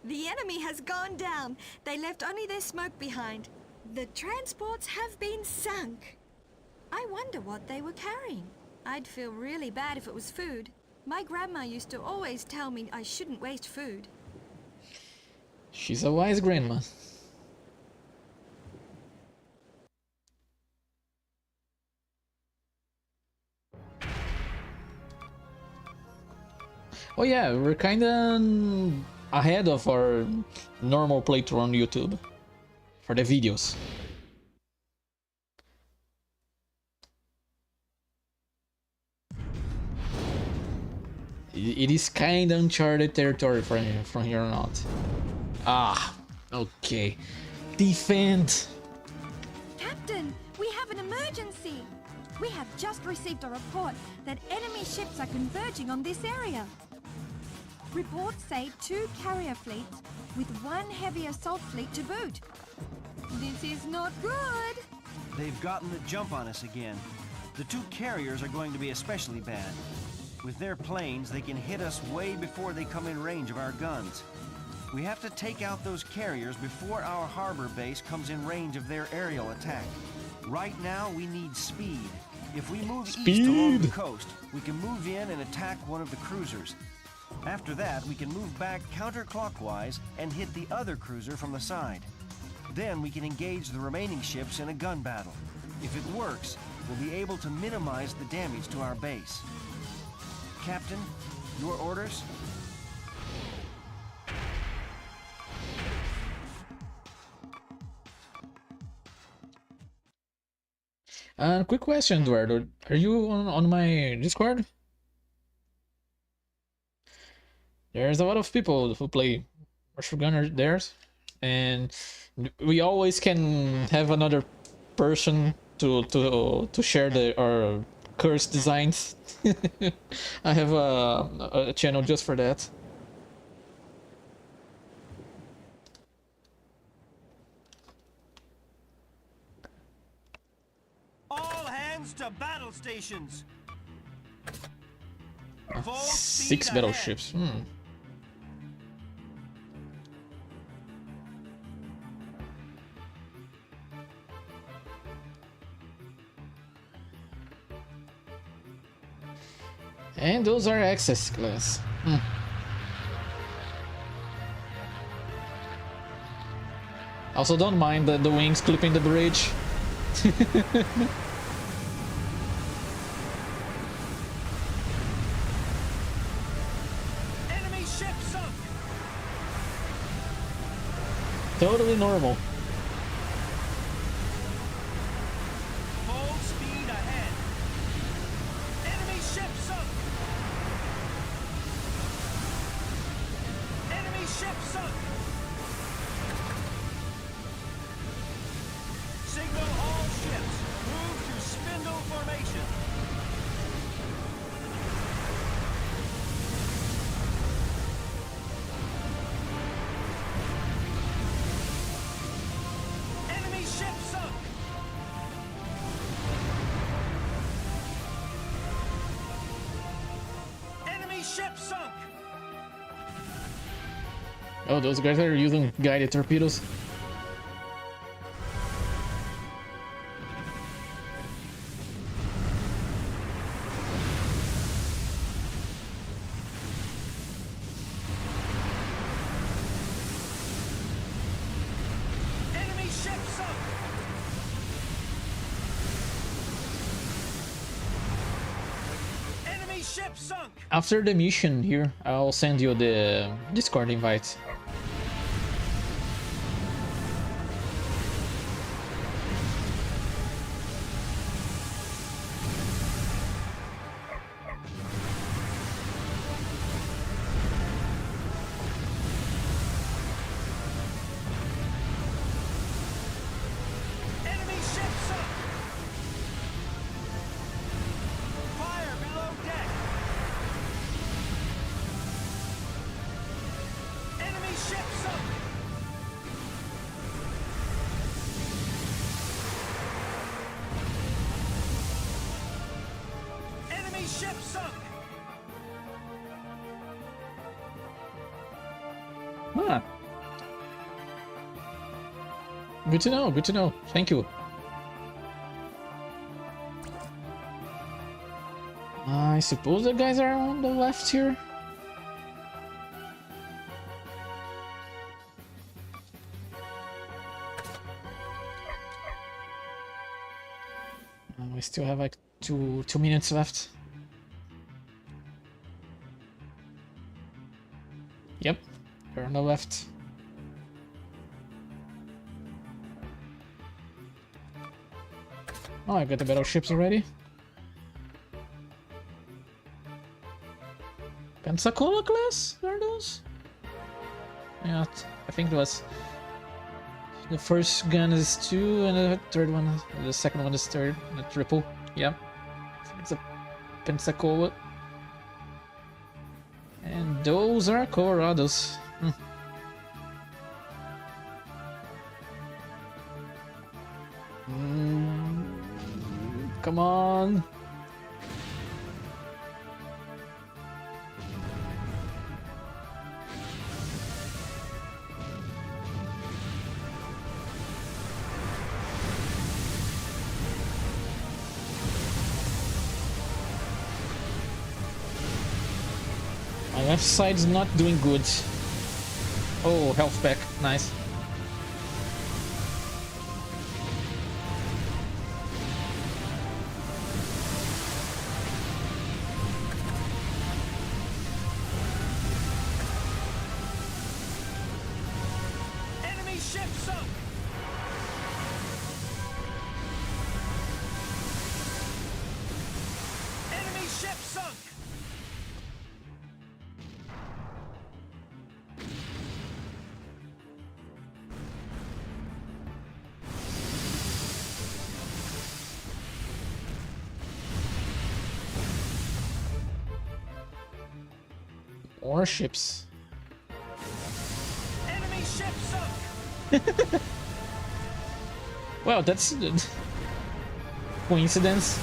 The enemy has gone down. They left only their smoke behind. The transports have been sunk. I wonder what they were carrying. I'd feel really bad if it was food. My grandma used to always tell me I shouldn't waste food. She's a wise grandma. Oh yeah, we're kinda ahead of our normal playthrough on YouTube for the videos. It is kinda uncharted territory from here on out. Ah, okay. Defend! Captain, we have an emergency. We have just received a report that enemy ships are converging on this area. Reports say 2 carrier fleets with 1 heavy assault fleet to boot. This is not good. They've gotten the jump on us again. The 2 carriers are going to be especially bad. With their planes, they can hit us way before they come in range of our guns. We have to take out those carriers before our harbor base comes in range of their aerial attack. Right now, we need speed. If we move east along the coast, we can move in and attack one of the cruisers. After that, we can move back counterclockwise and hit the other cruiser from the side. Then we can engage the remaining ships in a gun battle. If it works, we'll be able to minimize the damage to our base. Captain, your orders? Quick question, Eduardo. Are you on my Discord? There's a lot of people who play Martial Gunner there, and we always can have another person to share our curse designs. I have a channel just for that. All hands to battle stations. Full 6 speed battleships. And those are access class. Also, don't mind the wings clipping the bridge. Enemy ship sunk. Totally normal. Full speed ahead. Enemy ship sunk. Enemy ship sunk. Signal all ships. Move to spindle formation. Enemy ship sunk. Enemy ship sunk. Oh, those guys are using guided torpedoes. Enemy ship sunk. Enemy ship sunk. After the mission here, I'll send you the Discord invite. Enemy ship sunk. Fire below deck. Enemy ship sunk. Enemy ship sunk. Ah. Good to know, good to know. Thank you. I suppose the guys are on the left here. We still have like two minutes left. Yep, there are no left. Oh, I got the battleships already. Pensacola class? Are those? Yeah, I think it was. The first gun is 2, and the third one, the second one is 3rd, and a triple. Yeah, I think it's a Pensacola. And those are Colorados. Come on. My left side's not doing good. Oh, health pack, nice. Enemy ship sunk! Enemy ship sunk! More ships. Enemy ship sunk! Well, that's coincidence.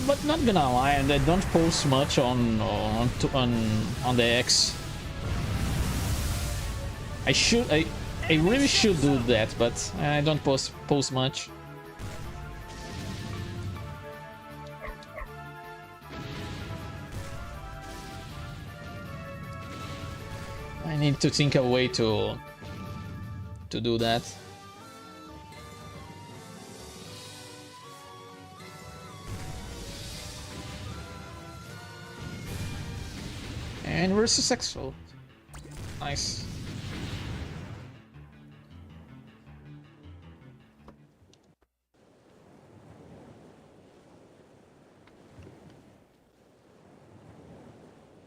But not gonna lie, they don't post much on the X. I really should do that, but I don't post much. I need to think a way to do that. And we're successful. Nice.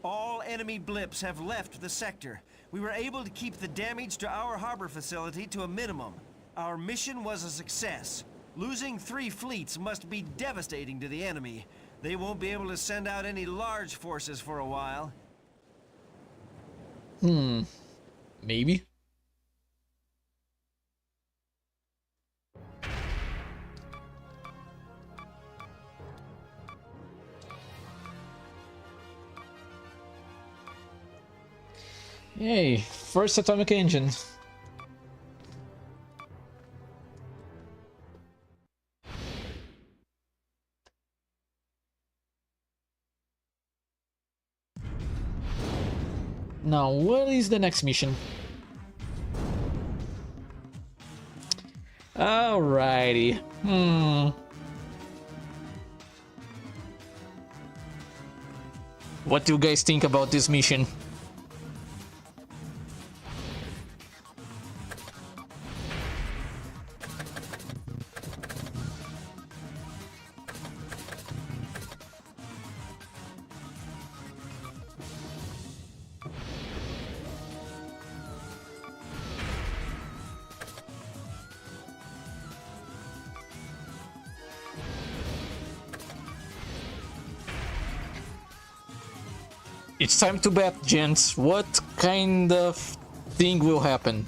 All enemy blips have left the sector. We were able to keep the damage to our harbor facility to a minimum. Our mission was a success. Losing 3 fleets must be devastating to the enemy. They won't be able to send out any large forces for a while. Maybe. Yay, first atomic engine. Now, what is the next mission? Alrighty. What do you guys think about this mission? It's time to bet, gents. What kind of thing will happen?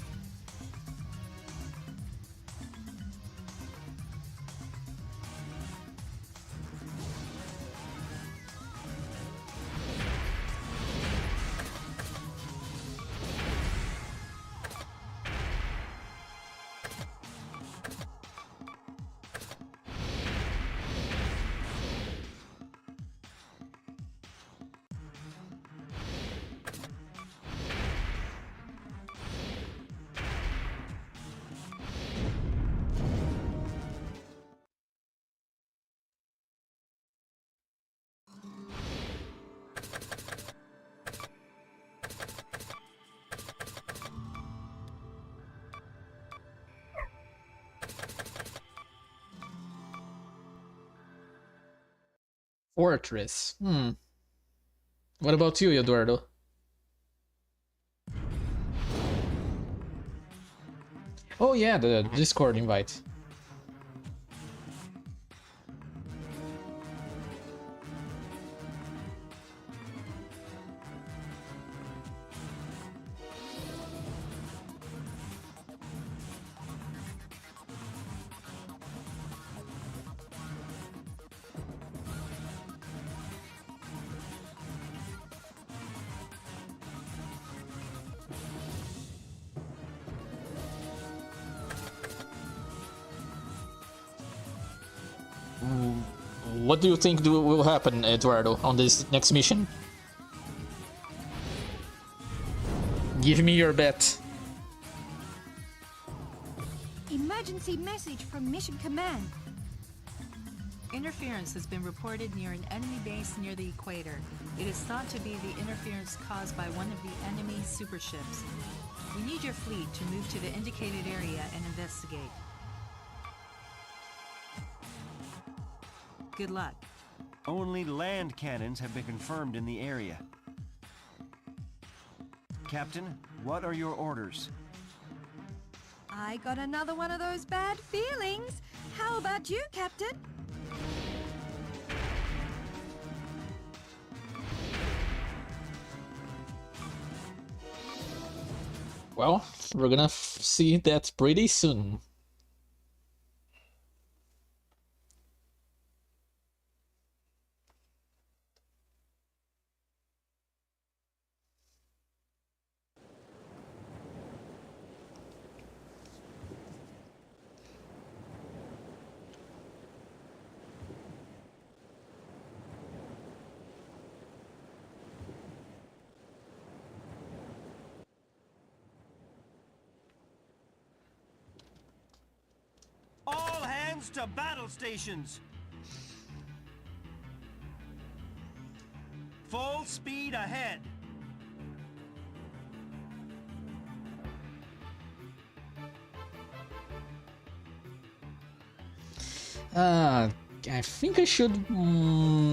Fortress. What about you, Eduardo? Oh yeah, the Discord invite. What do you think will happen, Eduardo, on this next mission? Give me your bet. Emergency message from Mission Command. Interference has been reported near an enemy base near the equator. It is thought to be the interference caused by one of the enemy superships. We need your fleet to move to the indicated area and investigate. Good luck. Only land cannons have been confirmed in the area. Captain, what are your orders? I got another one of those bad feelings. How about you, Captain? Well, we're gonna see that pretty soon. All hands to battle stations! Full speed ahead! I think I should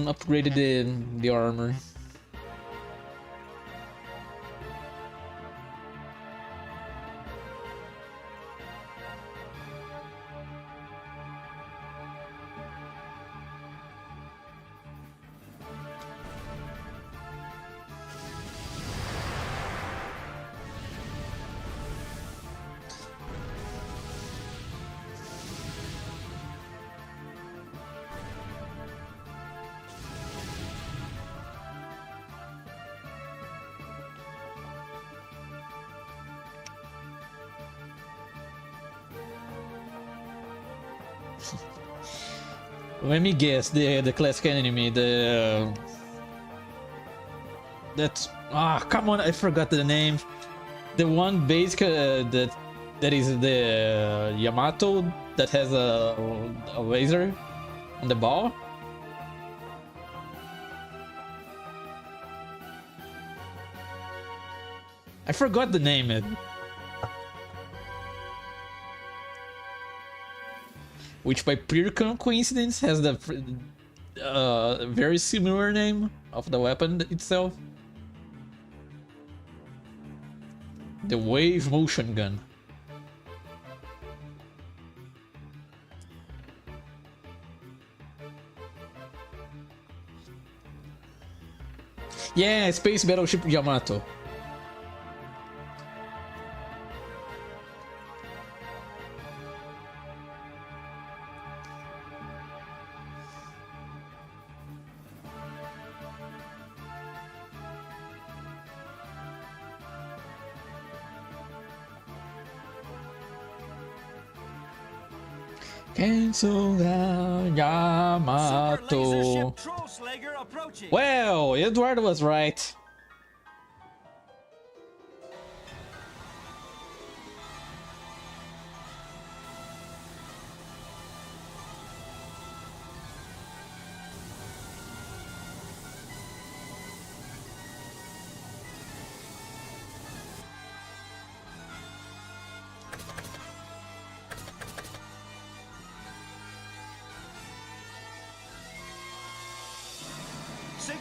upgrade the armor. Let me guess, the classic enemy, that's come on, I forgot the name. The one basic that is the Yamato that has a laser on the ball. I forgot the name. Which by pure coincidence has the very similar name of the weapon itself. The wave motion gun. Yeah, Space Battleship Yamato. Cancel the Yamato. Well, Eduardo was right.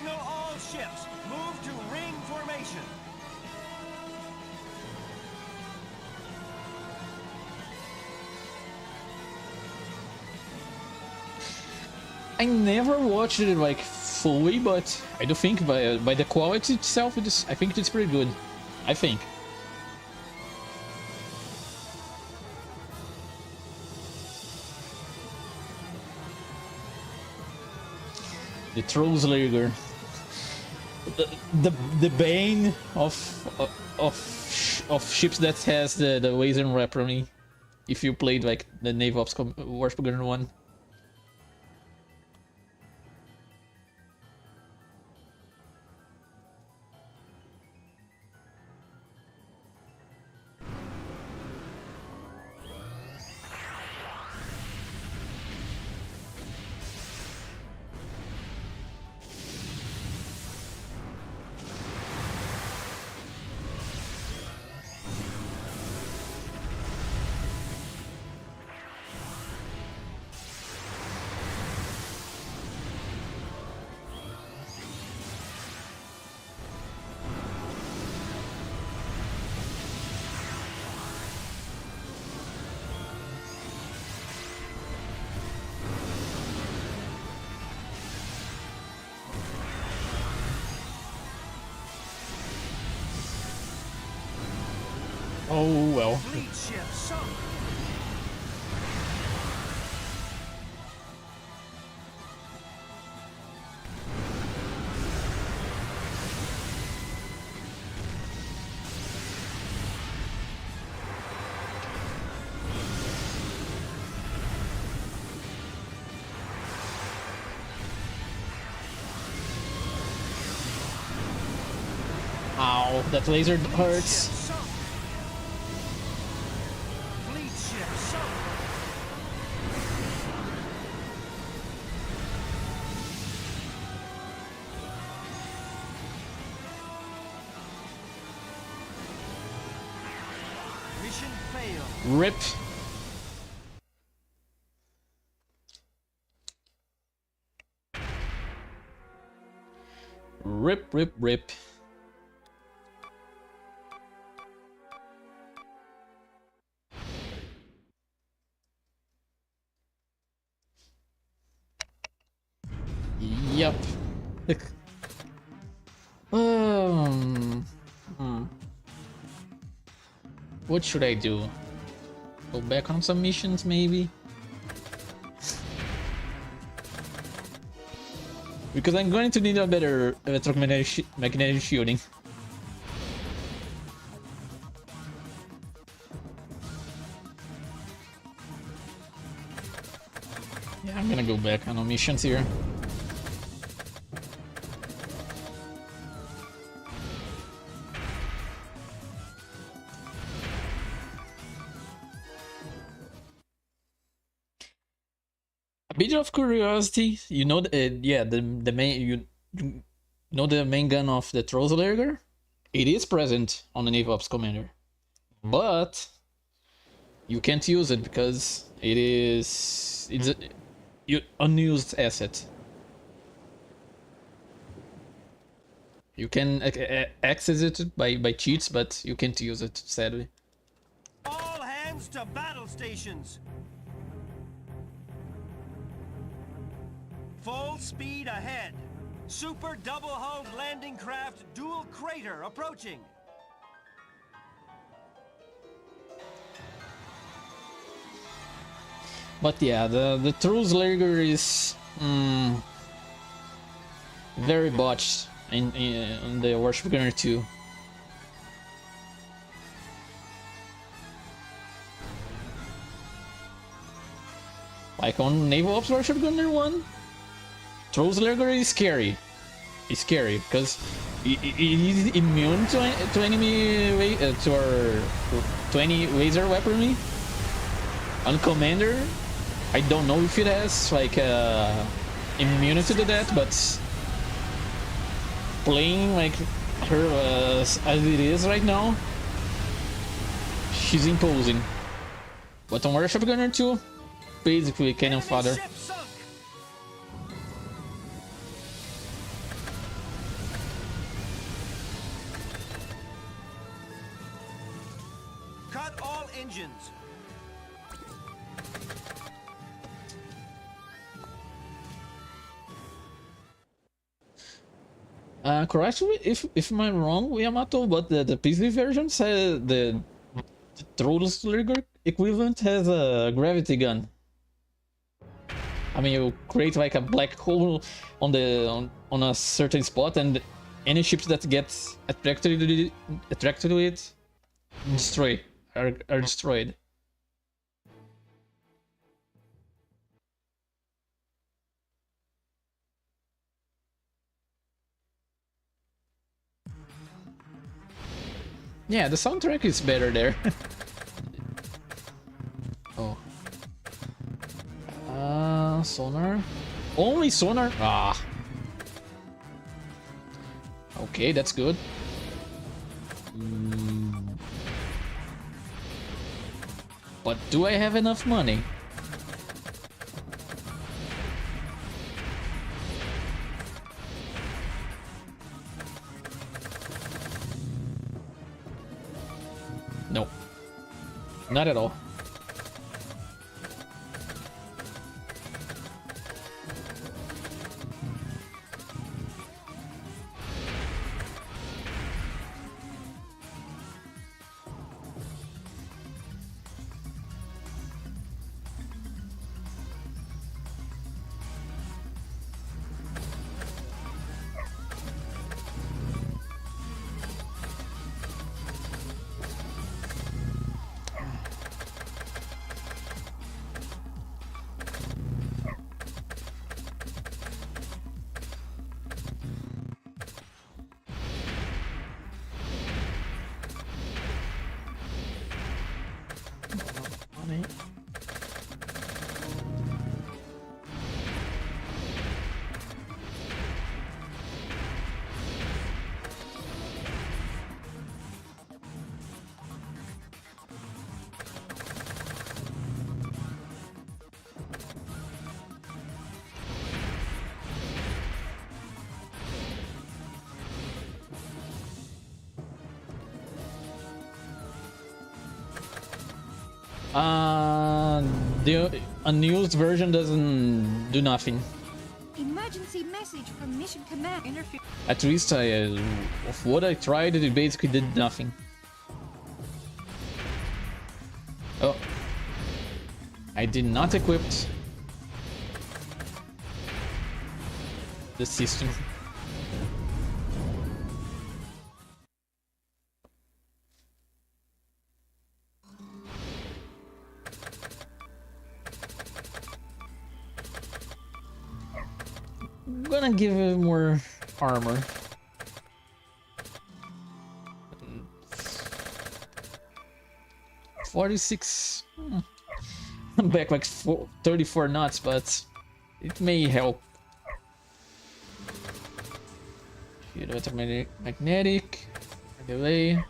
Signal all ships. Move to ring formation. I never watched it like fully, but I do think by the quality itself, I think it's pretty good. I think. The Trollslayer, the bane of ships that has the laser weaponry. If you played like the Naval Ops Warship Gunner one. Oh well. Fleet ship sunk. Ow, that laser hurts. Ship sunk. Fleet ship sunk. Mission failed. Rip. Rip, rip, rip. Yup. Hmm. What should I do? Go back on some missions, maybe? Because I'm going to need a better magnetic shielding. Yeah, I'm gonna go back on missions here. A bit of curiosity, you know, yeah, the main you know the main gun of the Trollslayer? It is present on the Naval Ops Commander, but you can't use it because it's a unused asset. You can access it by cheats, but you can't use it, sadly. All hands to battle stations. Full speed ahead. Super double-hulled landing craft dual crater approaching. But yeah, the Trollslayer is very botched in the Warship Gunner 2. Like on Naval Ops Warship Gunner 1, Trollslayer is scary. It's scary because it is immune to enemy to any laser weaponry. On Commander, I don't know if it has like immunity to that, but playing like her as it is right now, she's imposing. But on Warship Gunner 2, basically cannon fodder. Ship sunk. all engines. Correct me if I'm wrong, Yamato, but the PC version says the throttle trigger equivalent has a gravity gun. I mean, you create like a black hole on the on a certain spot, and any ships that get attracted to it are destroyed. Yeah, the soundtrack is better there. Oh. Sonar? Only sonar? Ah. Okay, that's good. But do I have enough money? No. Not at all. Money. The unused version doesn't do nothing. Emergency message from Mission Command. At least of what I tried, it basically did nothing. Oh. I did not equip the system. I'm gonna give it more armor. $46. I'm back like 34 knots, but it may help. Magnetic delay.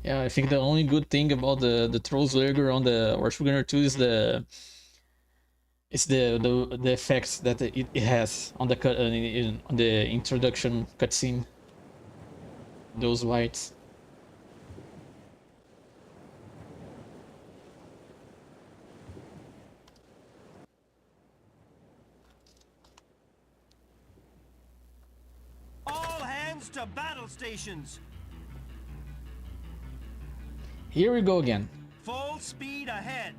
Yeah, I think the only good thing about the Trollsläger on the Warship Gunner 2 is the effects that it has on the on the introduction cutscene. Those lights. All hands to battle stations. Here we go again. Full speed ahead.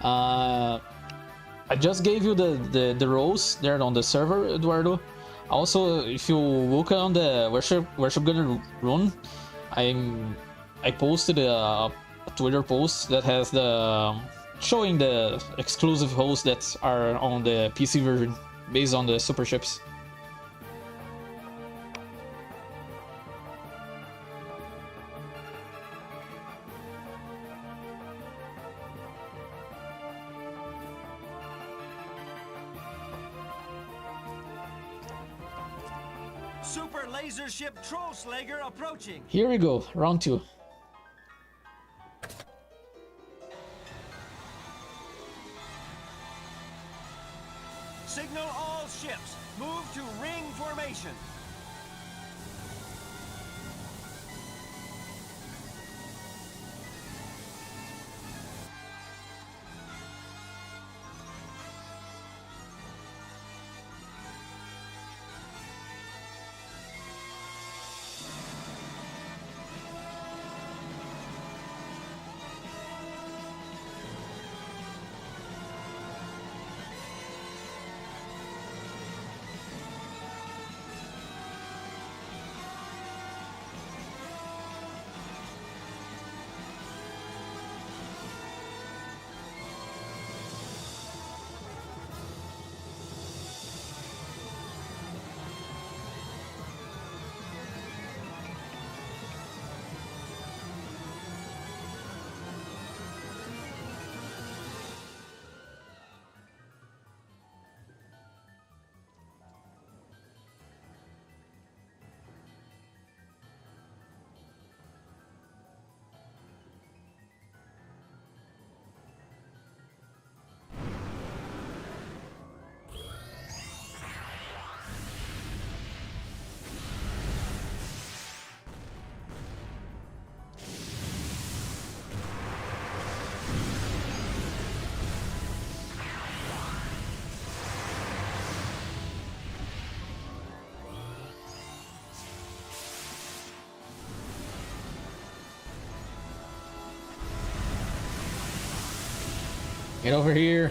I just gave you the roles there on the server, Eduardo. Also, if you look on the worship gonna run, I posted a Twitter post that has the showing the exclusive hosts that are on the PC version based on the super ships. Super laser ship Trollslager approaching. Here we go, round 2. Signal all ships. Move to ring formation. Get over here.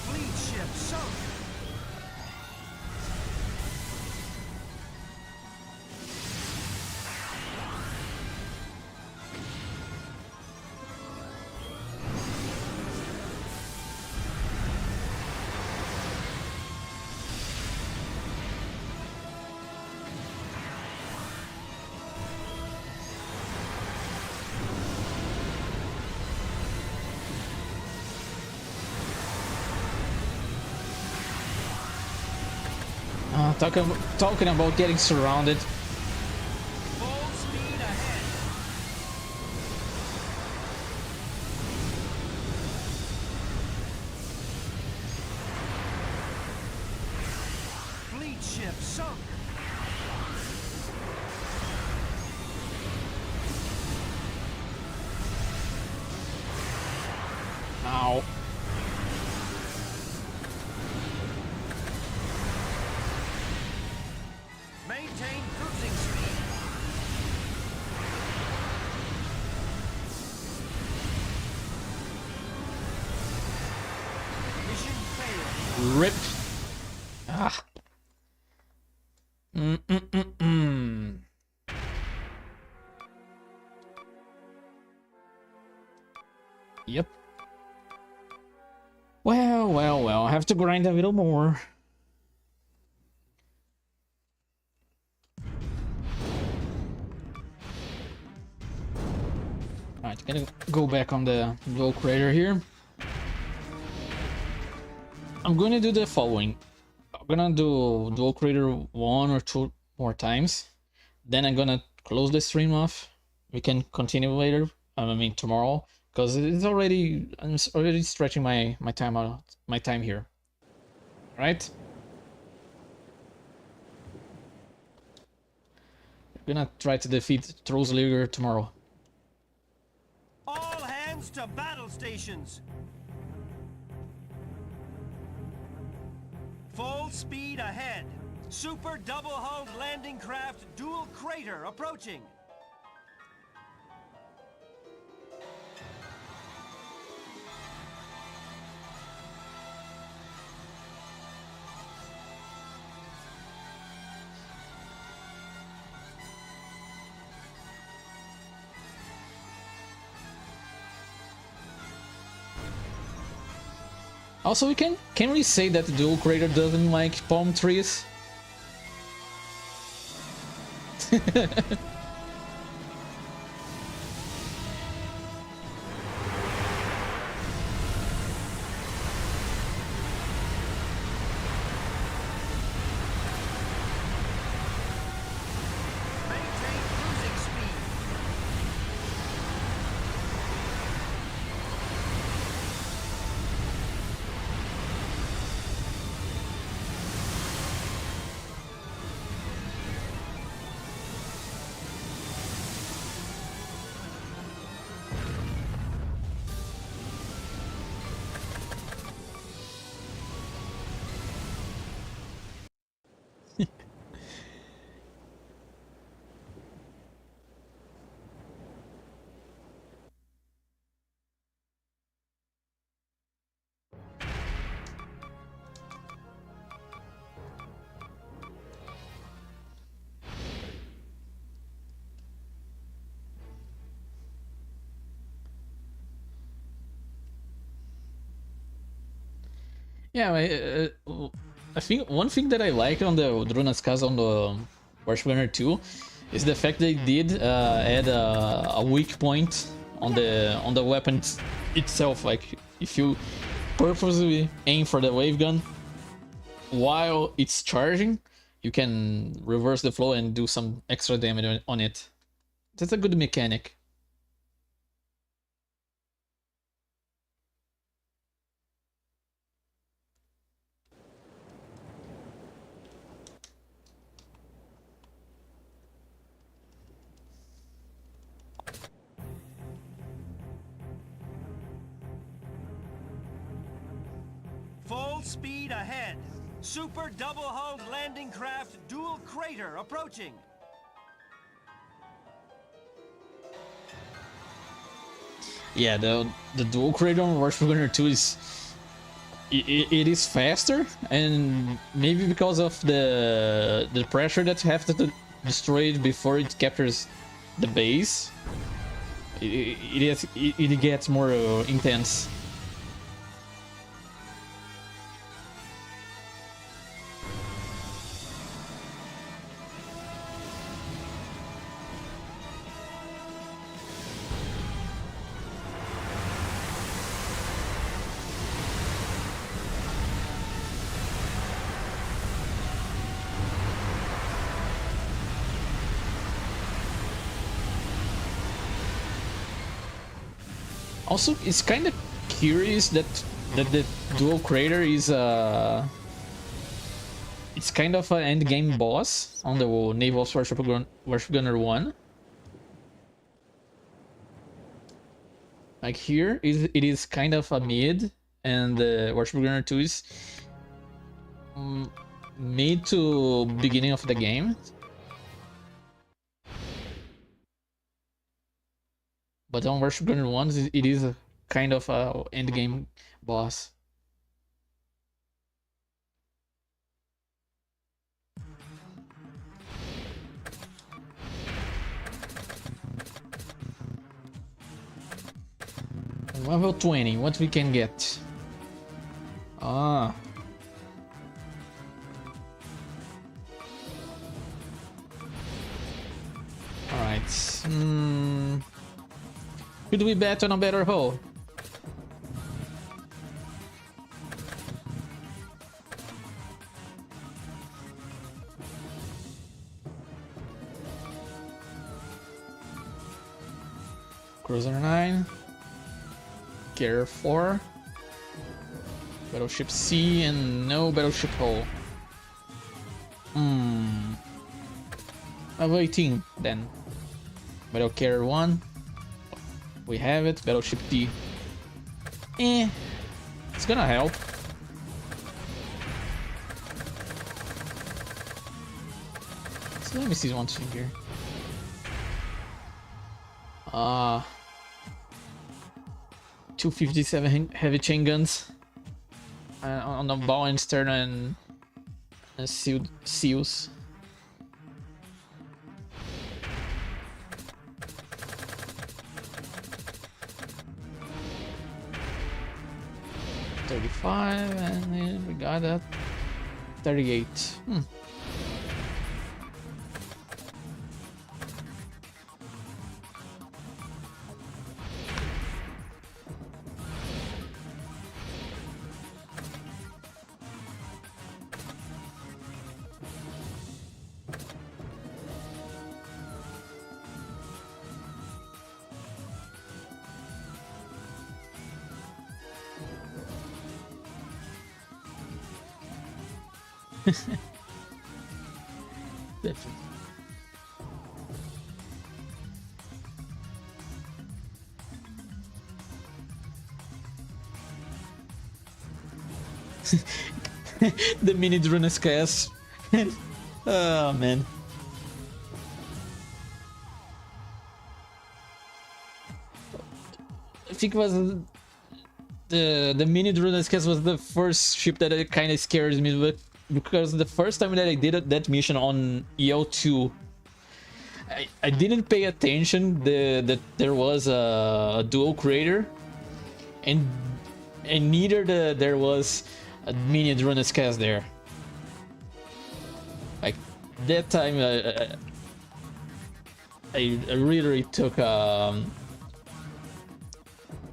Fleet ship sunk. Talking about getting surrounded. Full speed ahead. Fleet ship sunk. Ow. Maintain cruising speed. Mission failed. Rip. Ah. Mm-mm-mm-mm. Yep. Well. I have to grind a little more. Alright, gonna go back on the dual crater here. I'm gonna do the following. I'm gonna do dual crater 1 or 2 more times. Then I'm gonna close the stream off. We can continue later. I mean tomorrow, because it's already I'm already stretching my time out, my time here. Right? Gonna try to defeat Trollslinger tomorrow. All hands to battle stations. Full speed ahead. Super double-hulled landing craft dual crater approaching. Also, can we say that the dual crater doesn't like palm trees? Maintain cruising speed. Yeah, I think one thing that I like on the Druna's Casa on the Warship Gunner 2 is the fact they did add a weak point on the weapon itself. Like if you purposely aim for the wave gun while it's charging, you can reverse the flow and do some extra damage on it. That's a good mechanic. Full speed ahead. Super double-hulled landing craft dual crater approaching. Yeah, the dual crater on Warship Gunner 2 is it is faster, and maybe because of the pressure that you have to destroy it before it captures the base, it gets more intense. Also, it's kind of curious that the dual crater is it's kind of an end game boss on the Naval Warship Gunner 1. Like here, it is kind of a mid, and the Warship Gunner 2 is mid to beginning of the game. But on Warship Gunner 1, it is a kind of a end game boss. Level 20, what we can get? Ah. Alright. Could we bet on a better hull? Cruiser 9. Carrier 4. Battleship C and no battleship hull. Level 18 then. Battle Carrier 1. We have it. Battleship D. It's gonna help. So let me see one thing here. 257 heavy chain guns on the bow and stern and seals. $35 and then we got that 38. Definitely. The mini drone cast. Oh man. I think it was the mini drone cast was the first ship that it kind of scared me with, because the first time that I did that mission on EL2, I didn't pay attention that there was a dual crater, and neither there was a mini drone cast there. Like that time, I really took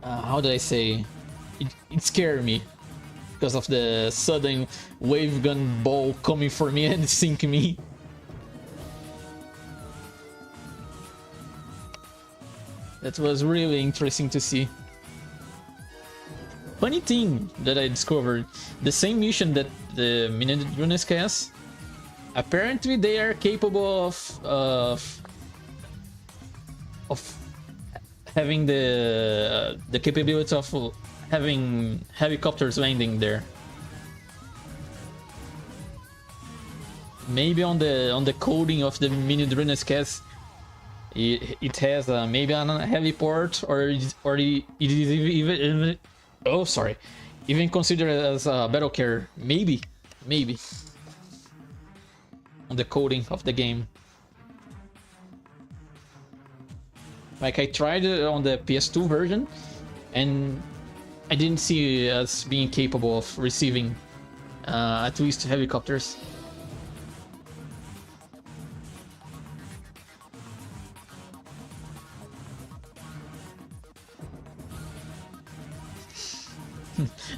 how do I say? It scared me because of the sudden wave gun ball coming for me and sink me. That was really interesting to see. Funny thing that I discovered, the same mission that the mini drone cast, apparently they are capable of having the capability of having helicopters landing there. Maybe on the coding of the mini drone cast, it has maybe a heliport, or it is even oh sorry, even considered as a battle carrier. Maybe on the coding of the game. Like I tried it on the PS2 version, and I didn't see us being capable of receiving at least helicopters.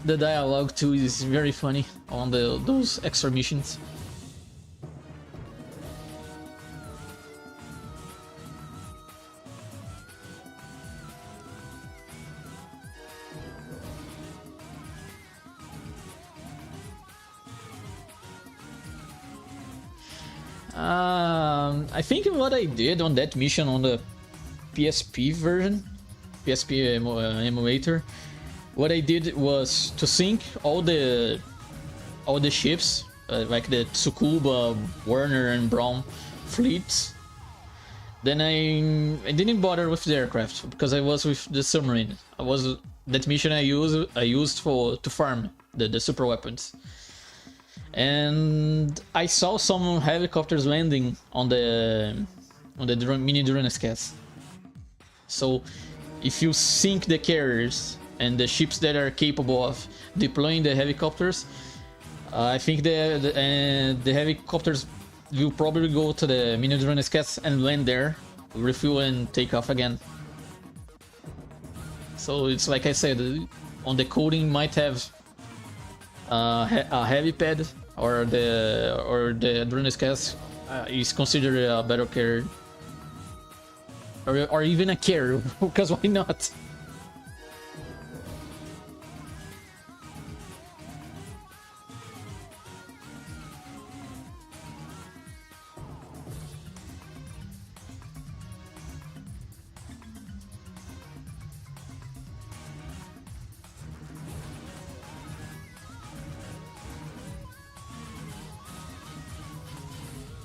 The dialogue too is very funny on those extra missions. I think what I did on that mission on the PSP version, PSP emulator, what I did was to sync all the ships, like the Tsukuba, Werner, and Braun fleets. Then I didn't bother with the aircraft because I was with the submarine. That mission I used to farm the super weapons. And I saw some helicopters landing on the mini drone cast. So if you sync the carriers and the ships that are capable of deploying the helicopters, I think the helicopters will probably go to the mini drone cast and land there, refuel and take off again. So it's like I said, on the coding might have a helipad, or the drone cast is considered a battle carrier, or even a carrier, because why not?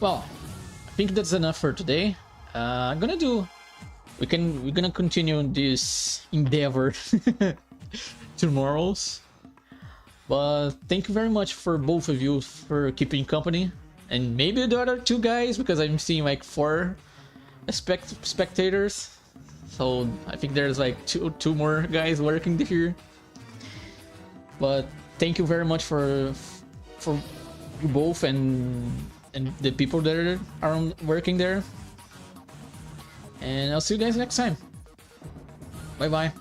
well, I think that's enough for today. I'm gonna do. We're gonna continue this endeavor tomorrow's. But thank you very much for both of you for keeping company, and maybe the other two guys, because I'm seeing like 4 spectators. So I think there's like two more guys working here. But thank you very much for you both and the people that are working there. And I'll see you guys next time. Bye bye.